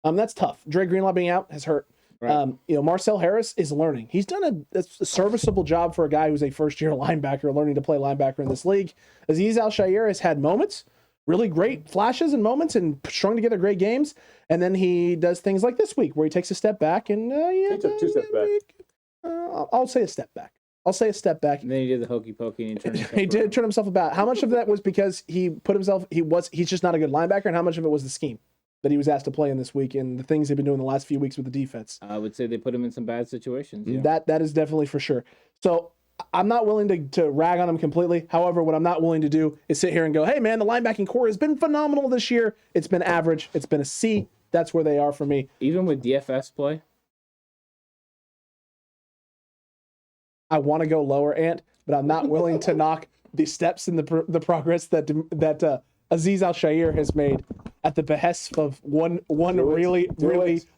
That's tough. Dre Greenlaw being out has hurt. Right. Marcel Harris is learning. He's done a serviceable job for a guy who's a first-year linebacker learning to play linebacker in this league. Azeez Al-Shaair has had moments, really great flashes and moments, and strung together great games. And then he does things like this week where he takes a step back and he took 2 steps back. I'll say a step back. And then he did the hokey pokey and he turned himself He did turn himself about. How much of that was because he put himself? He's just not a good linebacker, and how much of it was the scheme that he was asked to play in this week and the things they've been doing the last few weeks with the defense? I would say they put him in some bad situations. Yeah. That is definitely for sure. So I'm not willing to rag on him completely. However, what I'm not willing to do is sit here and go, hey, man, the linebacking core has been phenomenal this year. It's been average. It's been a C. That's where they are for me. Even with DFS play? I want to go lower, Ant, but I'm not willing to knock the steps and the progress that Azeez Al-Shaair has made at the behest of one really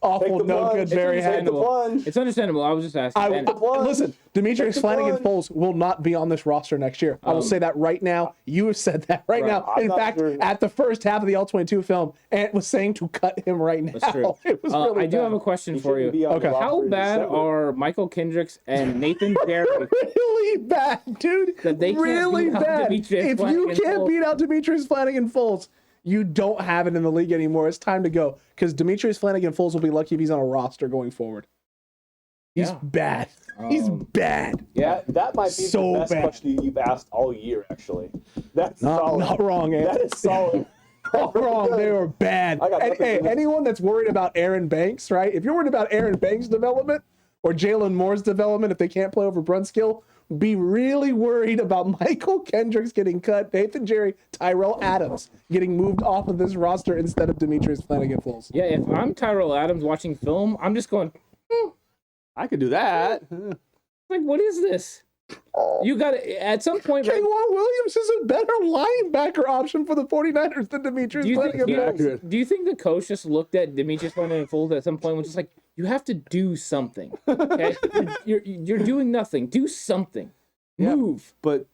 awful, no good, very handle. It's understandable. I was just asking. Listen, Demetrius Flanagan-Foles will not be on this roster next year. I will say that right now. You have said that right now. In fact, at the first half of the All-22 film, Ant was saying to cut him right now. That's true. It was really I do have a question for you. Okay. How bad are Michael Kendricks and Nathan Jerry? Really bad, dude. That they can't really beat out bad. If you can't beat out Demetrius Flanagan-Foles, you don't have it in the league anymore. It's time to go because Demetrius Flanagan-Foles will be lucky if he's on a roster going forward. He's bad. He's bad. Yeah, that might be so the best bad. question you've asked all year, actually. That's solid. Not wrong, Ant. That is solid. Not wrong. They were bad. Hey, anyone that's worried about Aaron Banks, right? If you're worried about Aaron Banks' development or Jalen Moore's development, if they can't play over Brunskill, be really worried about Michael Kendricks getting cut, Nathan Jerry, Tyrell Adams getting moved off of this roster instead of Demetrius Flanagan-Foles. Yeah, if I'm Tyrell Adams watching film, I'm just going, I could do that. like, what is this? You got to, at some point... K'Waun Williams is a better linebacker option for the 49ers than Demetrius Flanagan-Foles. Do you think the coach just looked at Demetrius Flanagan-Foles at some point and was just like, you have to do something, okay? you're doing nothing. Do something. Move. But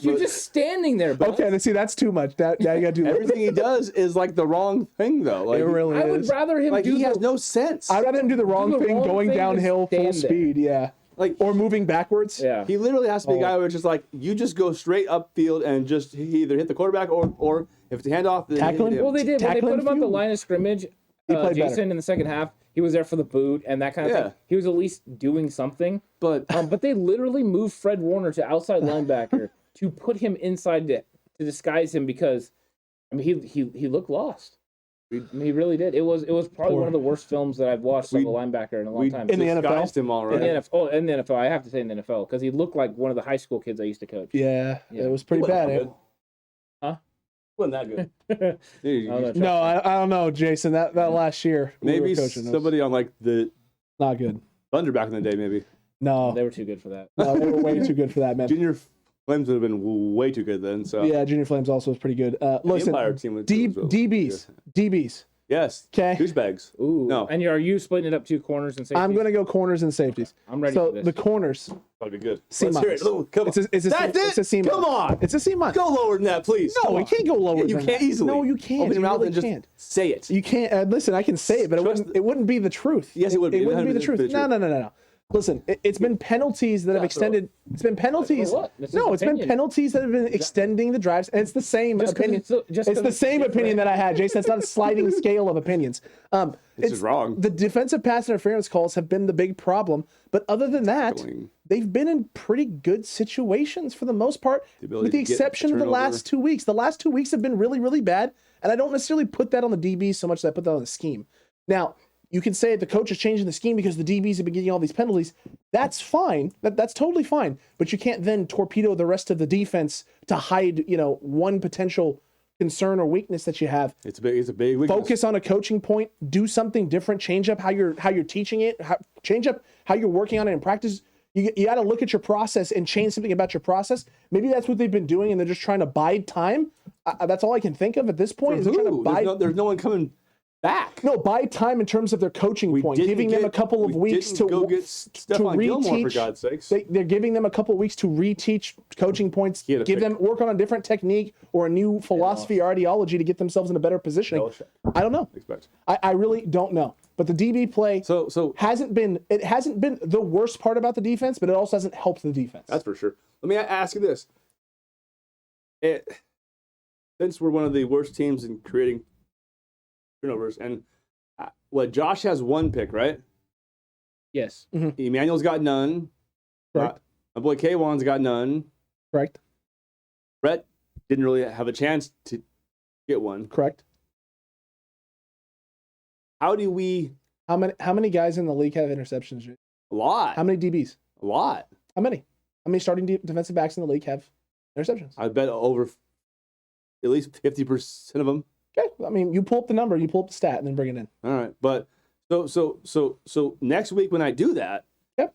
you're just standing there, bro. Okay, see, that's too much. Now you got to do everything he does is like the wrong thing, though. Like, it really is. I would rather him he has no sense. I'd rather him do the wrong thing going downhill full speed, or moving backwards. Yeah. He literally has to be a guy where it's just like, you just go straight upfield and just either hit the quarterback or if it's a handoff, then tackling. Well, they did. When they put him on the line of scrimmage, Jason, better. in the second half, he was there for the boot and that kind of thing. He was at least doing something. But they literally moved Fred Warner to outside linebacker to put him inside to disguise him because, I mean, he looked lost. He really did. It was probably one of the worst films that I've watched of a linebacker in a long time. In the NFL? Him all right. In the NFL. I have to say in the NFL because he looked like one of the high school kids I used to coach. Yeah. It was pretty bad. Huh? Wasn't that good? No, I don't know, Jason. That last year, maybe somebody on like the not good Thunder back in the day, maybe. No, they were too good for that. No, they were way too good for that, man. Junior Flames would have been way too good then. So yeah, Junior Flames also was pretty good. Listen, Empire team was DBs. Yes. Okay. Douchebags. Ooh. No. And are you splitting it up 2 corners and safeties? I'm gonna go corners and safeties. I'm ready so for this. The corners. That'd be good. C Let's hear it. minus. Come on. It's a C minus. Come on. It's a C minus. Go lower than that, please. No, we can't go lower than that. You can't easily. No, you can't. Open your mouth really and just can't. say it. You can't. Listen, I can say it, but it wouldn't be the truth. Yes, it would be. It wouldn't be the truth. No. Listen, it's been penalties that have extended. It's been penalties. No, it's been penalties that have been extending the drives, and it's the same opinion. It's the same opinion that I had, Jason. It's not a sliding scale of opinions. This is wrong. The defensive pass interference calls have been the big problem, but other than that, they've been in pretty good situations for the most part, with the exception of the last 2 weeks. The last 2 weeks have been really, really bad, and I don't necessarily put that on the DBs so much as I put that on the scheme. Now, you can say the coach is changing the scheme because the DBs have been getting all these penalties. That's fine. That's totally fine. But you can't then torpedo the rest of the defense to hide, one potential concern or weakness that you have. It's a big weakness. Focus on a coaching point. Do something different. Change up how you're teaching it. Change up how you're working on it in practice. You got to look at your process and change something about your process. Maybe that's what they've been doing, and they're just trying to bide time. That's all I can think of at this point. Is they're trying to bide. There's no one coming back. No, buy time in terms of their coaching point, giving them a couple of weeks to go get Stephon Gilmore, for God's sakes. They're giving them a couple of weeks to reteach coaching points, work on a different technique or a new philosophy or ideology to get themselves in a better position. I don't know. I really don't know. But the DB play hasn't been the worst part about the defense, but it also hasn't helped the defense. That's for sure. Let me ask you this. Since we're one of the worst teams in creating turnovers, and Josh has one pick, right? Yes. Mm-hmm. Emmanuel's got none. Correct. My boy Kaywan's got none. Correct. Brett didn't really have a chance to get one. Correct. How many guys in the league have interceptions? A lot. How many DBs? A lot. How many starting defensive backs in the league have interceptions? I bet over at least 50% of them. Okay, I mean, you pull up the number, you pull up the stat, and then bring it in. All right, but so next week when I do that,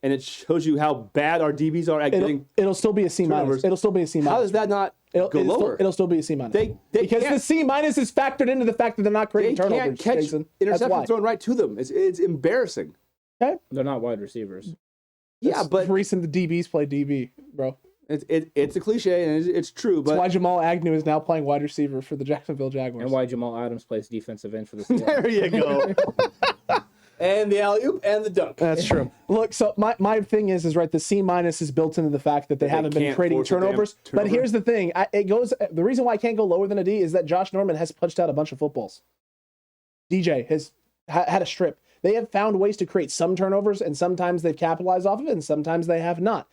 and it shows you how bad our DBs are at getting, it'll still be a C minus. It'll still be a C minus. How does that not go lower? It'll still be a C minus. Because the C minus is factored into the fact that they're not creating turnovers. They can't catch interceptions thrown right to them. It's embarrassing. Okay, they're not wide receivers. But the reason the DBs play DB, bro. It's a cliche and it's true, but that's why Jamal Agnew is now playing wide receiver for the Jacksonville Jaguars, and why Jamal Adams plays defensive end for the Seahawks. There you go. And the alley-oop and the dunk. That's true. Look, so my thing is right. The C minus is built into the fact that they haven't been creating turnovers. But here's the thing: the reason why I can't go lower than a D is that Josh Norman has punched out a bunch of footballs. DJ has had a strip. They have found ways to create some turnovers, and sometimes they've capitalized off of it, and sometimes they have not.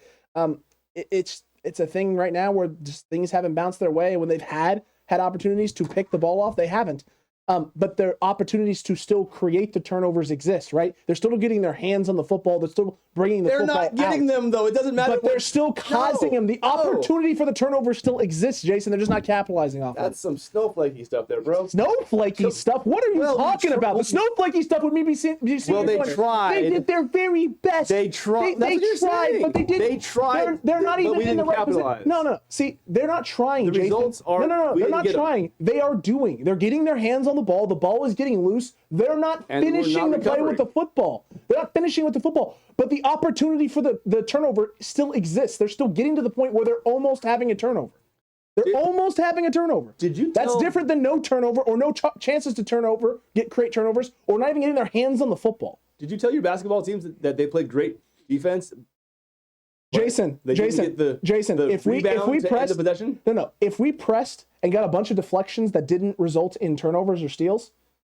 It's a thing right now where just things haven't bounced their way. When they've had opportunities to pick the ball off, they haven't. But their opportunities to still create the turnovers exist, right? They're still getting their hands on the football. They're still bringing the football out. They're not getting them, though. It doesn't matter. But they're still causing them. The opportunity for the turnover still exists, Jason. They're just not capitalizing off it. That's some snowflakey stuff there, bro. Snowflakey stuff? What are you talking about? The snowflakey stuff would be seen. Well, they tried. They did their very best. They tried. They tried, but they didn't. They tried. They're not even in the right position. No. See, they're not trying, Jason. The results are. No. They're not trying. They are doing. They're getting their hands on the ball. The ball is getting loose. They're not finishing the play with the football. They're not finishing with the football. But the opportunity for the turnover still exists. They're still getting to the point where they're almost having a turnover. Almost having a turnover. That's different than no turnover or no chances to create turnovers, or not even getting their hands on the football. Did you tell your basketball teams that they played great defense? Jason, if we pressed and got a bunch of deflections that didn't result in turnovers or steals,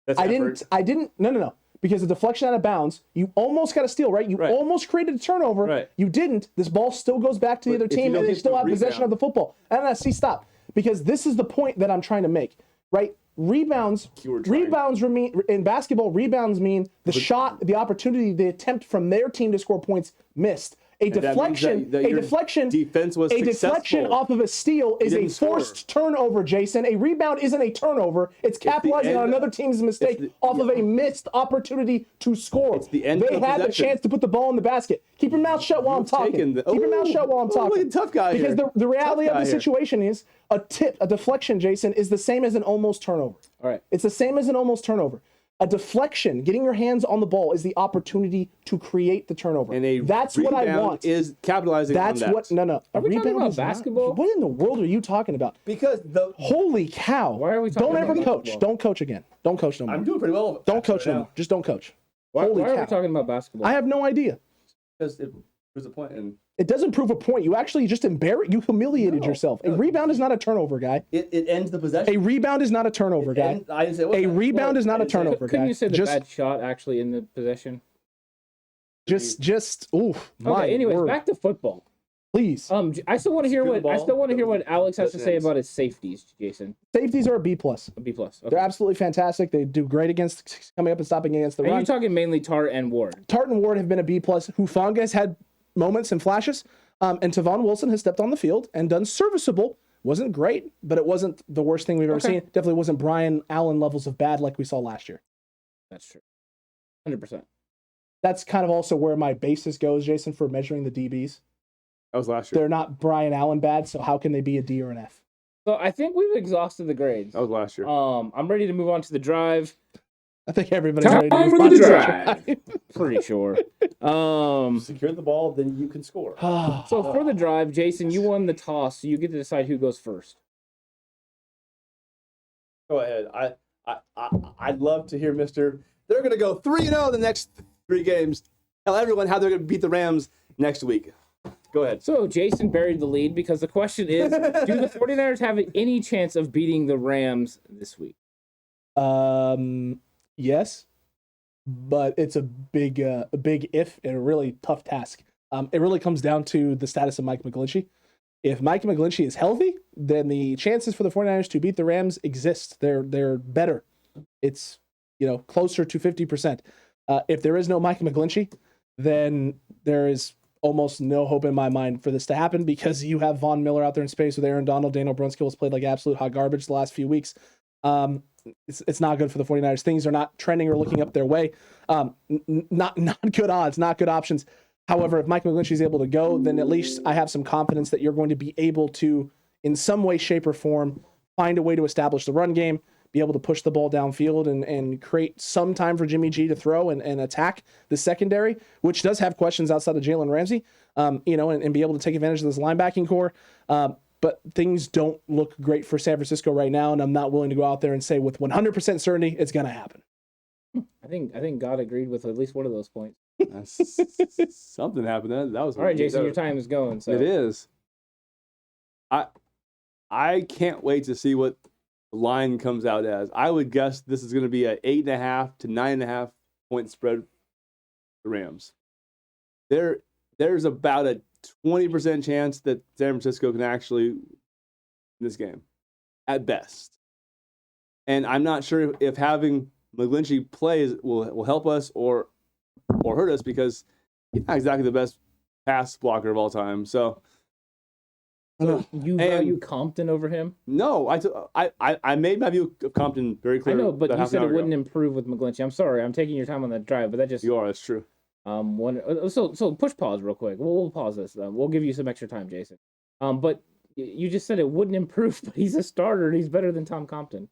No. Because the deflection out of bounds, you almost got a steal, right? You almost created a turnover. Right. You didn't. This ball still goes back to the other team, and they still have possession of the football. Stop. Because this is the point that I'm trying to make, right? Rebounds in basketball, rebounds mean the shot, the opportunity, the attempt from their team to score points missed. A deflection off of a steal is a forced turnover, Jason. A rebound isn't a turnover. It's capitalizing on another team's mistake off of a missed opportunity to score. They had the chance to put the ball in the basket. Keep your mouth shut while I'm talking. Keep your mouth shut while I'm talking. Tough guy here. Because the reality of the situation is a deflection, Jason, is the same as an almost turnover. All right. It's the same as an almost turnover. A deflection, getting your hands on the ball, is the opportunity to create the turnover. And that's what I want. Is capitalizing on that. No. Are we talking about basketball? What in the world are you talking about? Because holy cow! Why are we talking Don't about ever coach. basketball? Don't coach again. Don't coach no more. I'm doing pretty well. Don't coach no more. Just don't coach. Why are cow. we talking about basketball? I have no idea. Because it was a point, and It doesn't prove a point. You actually just you humiliated yourself. A rebound is not a turnover, guy. it ends the possession. A rebound is not a turnover, guy. I didn't say it was A rebound is not a turnover, guy. Couldn't you say the bad shot actually in the possession? Oof. Okay. Anyways, back to football. Please. I still want to hear what Alex has to say about his safeties, Jason. Safeties are a B+. A B+. Okay. They're absolutely fantastic. They do great against coming up and stopping against the And run. you're talking mainly Tart and Ward. Tart and Ward have been a B+. Hufanga has had moments and flashes. And Tavon Wilson has stepped on the field and done serviceable. Wasn't great, but it wasn't the worst thing we've ever seen. Definitely wasn't Brian Allen levels of bad like we saw last year. That's true. 100%. That's kind of also where my basis goes, Jason, for measuring the DBs. That was last year. They're not Brian Allen bad, so how can they be a D or an F? So I think we've exhausted the grades. That was last year. I'm ready to move on to the drive. I think everybody's Time ready to move for on the to drive. Pretty sure. Secure the ball, then you can score. So for the drive, Jason, you won the toss, so you get to decide who goes first. Go ahead. I'd love to hear Mr. They're going to go 3-0 the next 3 games. Tell everyone how they're going to beat the Rams next week. Go ahead. So Jason buried the lead because the question is, do the 49ers have any chance of beating the Rams this week? Yes, but it's a big if and a really tough task. It really comes down to the status of Mike McGlinchey. If Mike McGlinchey is healthy, then the chances for the 49ers to beat the Rams exist. They're better. It's, closer to 50%. If there is no Mike McGlinchey, then there is almost no hope in my mind for this to happen because you have Von Miller out there in space with Aaron Donald. Daniel Brunskill has played like absolute hot garbage the last few weeks. It's not good for the 49ers. Things are not trending or looking up their way. Not good odds, not good options. However, if Mike McGlinchey is able to go, then at least I have some confidence that you're going to be able to, in some way, shape, or form, find a way to establish the run game, be able to push the ball downfield and create some time for Jimmy G to throw and attack the secondary, which does have questions outside of Jalen Ramsey, and be able to take advantage of this linebacking core. But things don't look great for San Francisco right now, and I'm not willing to go out there and say with 100% certainty it's going to happen. I think God agreed with at least one of those points. Something happened. That was all right, Jason. Your time is going. So it is. I can't wait to see what the line comes out as. I would guess this is going to be a 8.5 to 9.5 point spread for the Rams. There's about a 20% chance that San Francisco can actually win this game, at best. And I'm not sure if having McGlinchey play will help us or hurt us because he's not exactly the best pass blocker of all time. So you value Compton over him? No, I made my view of Compton very clear. I know, but you said it wouldn't improve with McGlinchey. I'm sorry, I'm taking your time on that drive, but that just that's true. So push pause real quick. We'll pause this. We'll give you some extra time, Jason. But you just said it wouldn't improve, but he's a starter and he's better than Tom Compton.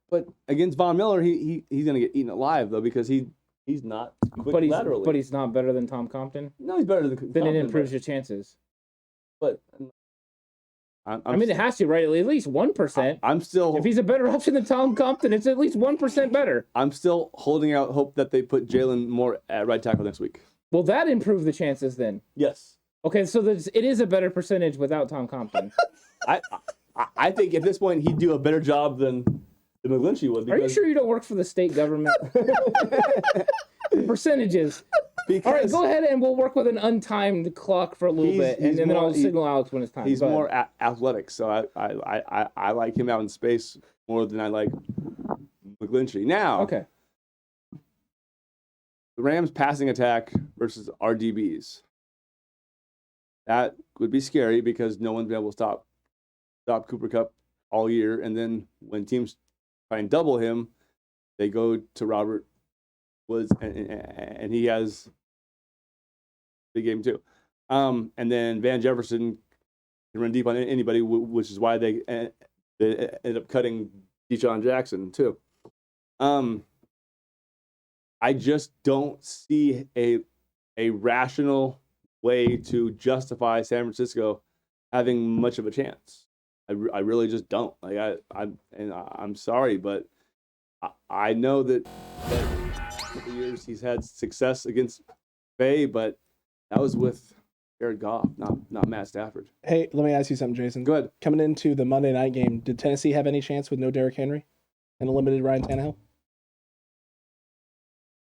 But against Von Miller, he's gonna get eaten alive though because he's not quick laterally. But he's not better than Tom Compton. No, he's better than Compton. Then it improves your chances. But I mean, it has to, right? At least 1%. I'm still. If he's a better option than Tom Compton, it's at least 1% better. I'm still holding out hope that they put Jalen Moore at right tackle next week. Will that improve the chances then? Yes. Okay, so it is a better percentage without Tom Compton. I think at this point he'd do a better job than McGlinchey would. Are you sure you don't work for the state government? Percentages. Because all right, go ahead and we'll work with an untimed clock for a little bit, and then I'll signal Alex when it's time. He's more athletic, so I like him out in space more than I like McGlinchey. Now, okay. The Rams' passing attack versus RDBs. That would be scary because no one's been able to stop Cooper Kupp all year, and then when teams try and double him, they go to Robert Woods, and he has the game too. And then Van Jefferson can run deep on anybody, which is why they ended up cutting Deshaun Jackson too. I just don't see a rational way to justify San Francisco having much of a chance. I really just don't. Like I'm sorry, but I know that for years he's had success against McVay, but that was with Jared Goff, not Matt Stafford. Hey, let me ask you something, Jason. Go ahead. Coming into the Monday night game, did Tennessee have any chance with no Derrick Henry and a limited Ryan Tannehill?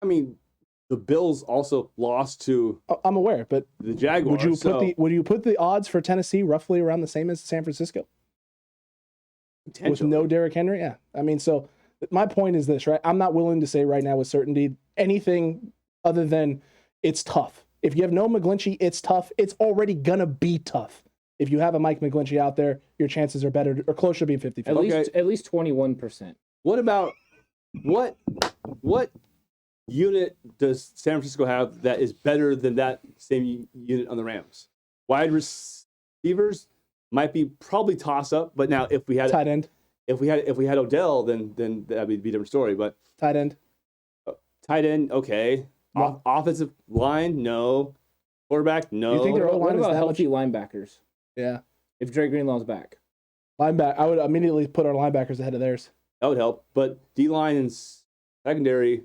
I mean, the Bills also lost to I'm aware, but the Jaguars. would you put the odds for Tennessee roughly around the same as San Francisco with no Derrick Henry? Yeah, I mean, so my point is this, right? I'm not willing to say right now with certainty anything other than it's tough. If you have no McGlinchey, it's tough. It's already gonna be tough. If you have a Mike McGlinchey out there, your chances are better or closer to being 50-50. At least 21%. What about what unit does San Francisco have that is better than that same unit on the Rams? Wide receivers might be probably toss up, but now if we had Tight end, if we had Odell, then that would be a different story. But tight end, okay. Offensive line, no. Quarterback, no. You think they're What about healthy linebackers? Yeah, If Dre Greenlaw's back, linebacker. I would immediately put our linebackers ahead of theirs. That would help. But D-line and secondary,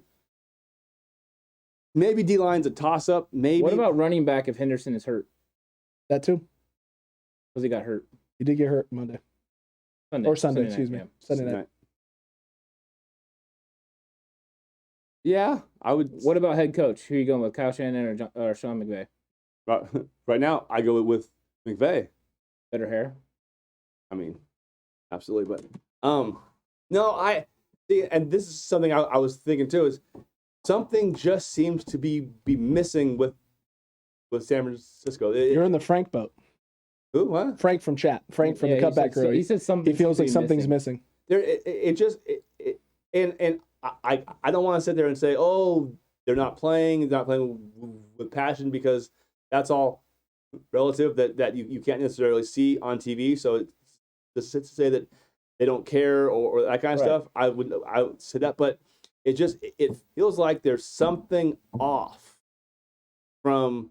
maybe D-line's a toss-up. Maybe. what about running back if Henderson is hurt? That too. Because he got hurt He did get hurt Monday or Sunday. Excuse me, yeah. Sunday night. Yeah, I would. What about head coach? Who are you going with, Kyle Shanahan or Sean McVay? Right now, I go with McVay. Better hair? I mean, absolutely. But no, I see, and this is something I was thinking too. Is something just seems to be missing with San Francisco. You're in the Frank boat. Who? What? Frank from chat. Frank from the he Cutback crew. He said something. He feels like something's missing. There, and I don't want to sit there and say, oh, they're not playing with passion, because that's all relative that you can't necessarily see on TV. So it's to say that they don't care or that kind of stuff, I would say that, but it feels like there's something off from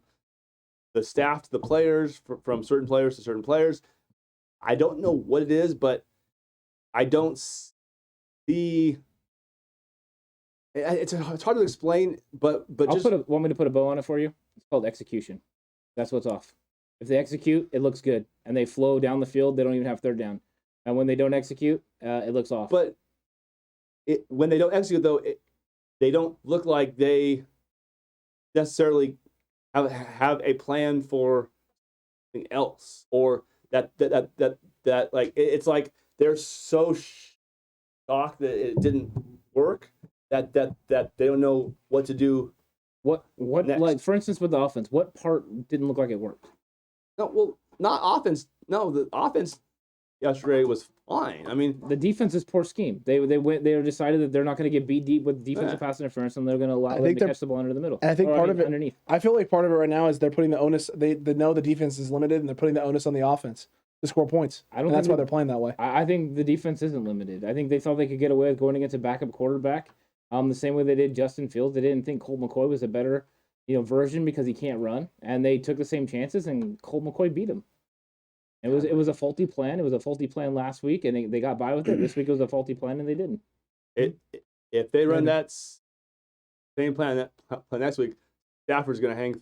the staff to the players, from certain players to certain players. I don't know what it is, but I don't see. It's hard to explain, but Want me to put a bow on it for you? It's called execution. That's what's off. If they execute, it looks good, and they flow down the field. They don't even have third down. And when they don't execute, it looks off. But when they don't execute, though, they don't look like they necessarily have a plan for something else, or that like it's like they're so shocked that it didn't work that they don't know what to do. What next. Like, for instance, with the offense, what part didn't look like it worked? No, well, not offense. No, the offense yesterday was fine. I mean, the defense is poor scheme. They decided that they're not going to get beat deep with defensive pass interference, and they're going to allow them to catch the ball under the middle. And I think part of it underneath. I feel like part of it right now is they're putting the onus. They know the defense is limited, and they're putting the onus on the offense to score points. And that's why they're playing that way. I think the defense isn't limited. I think they thought they could get away with going against a backup quarterback. The same way they did Justin Fields. They didn't think Colt McCoy was a better, version because he can't run, and they took the same chances, and Colt McCoy beat him. It was a faulty plan. It was a faulty plan last week, and they got by with it. This week it was a faulty plan, and they didn't. If they run that same plan next week, Stafford's going to hang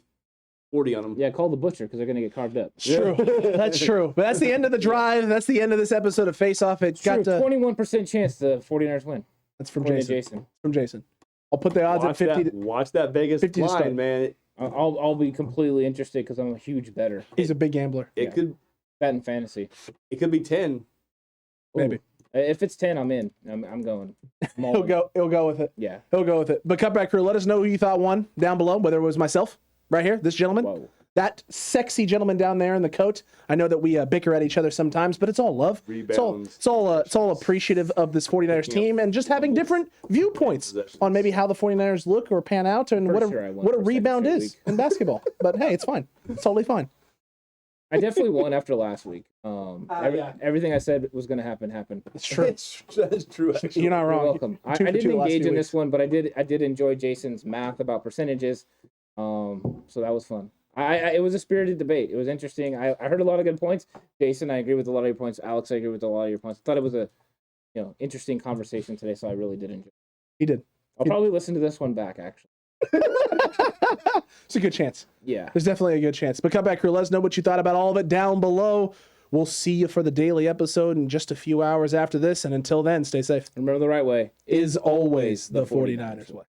40 on them. Yeah, call the butcher because they're going to get carved up. It's true. That's true. But that's the end of the drive. That's the end of this episode of Face Off. It's got 21% chance the 49ers win. That's from Jason. From Jason. I'll put the odds at 50. Watch that Vegas 50 line, man. I'll be completely interested because I'm a huge bettor. He's a big gambler. It could bet in fantasy. It could be 10. Maybe. Ooh. If it's 10, I'm in. I'm going. He'll go with it. Yeah. He'll go with it. But Cutback crew, let us know who you thought won down below, whether it was myself, right here, this gentleman. Whoa. That sexy gentleman down there in the coat. I know that we bicker at each other sometimes, but it's all love. Rebounds. It's all appreciative of this 49ers team and just having different viewpoints on maybe how the 49ers look or pan out and what a rebound is in basketball. But hey, it's fine. It's totally fine. I definitely won after last week. Everything I said was going to happen happened. It's true. That's true. Actually. You're not wrong. You're welcome. I didn't engage in this one, but I did enjoy Jason's math about percentages. So that was fun. It was a spirited debate. It was interesting. I heard a lot of good points. Jason, I agree with a lot of your points. Alex, I agree with a lot of your points. I thought it was a interesting conversation today, so I really did enjoy it. He did. I'll probably listen to this one back, actually. It's a good chance. Yeah. There's definitely a good chance. But Cutback Crew, let us know what you thought about all of it down below. We'll see you for the daily episode in just a few hours after this. And until then, stay safe. Remember, the right way Is always the 49ers way.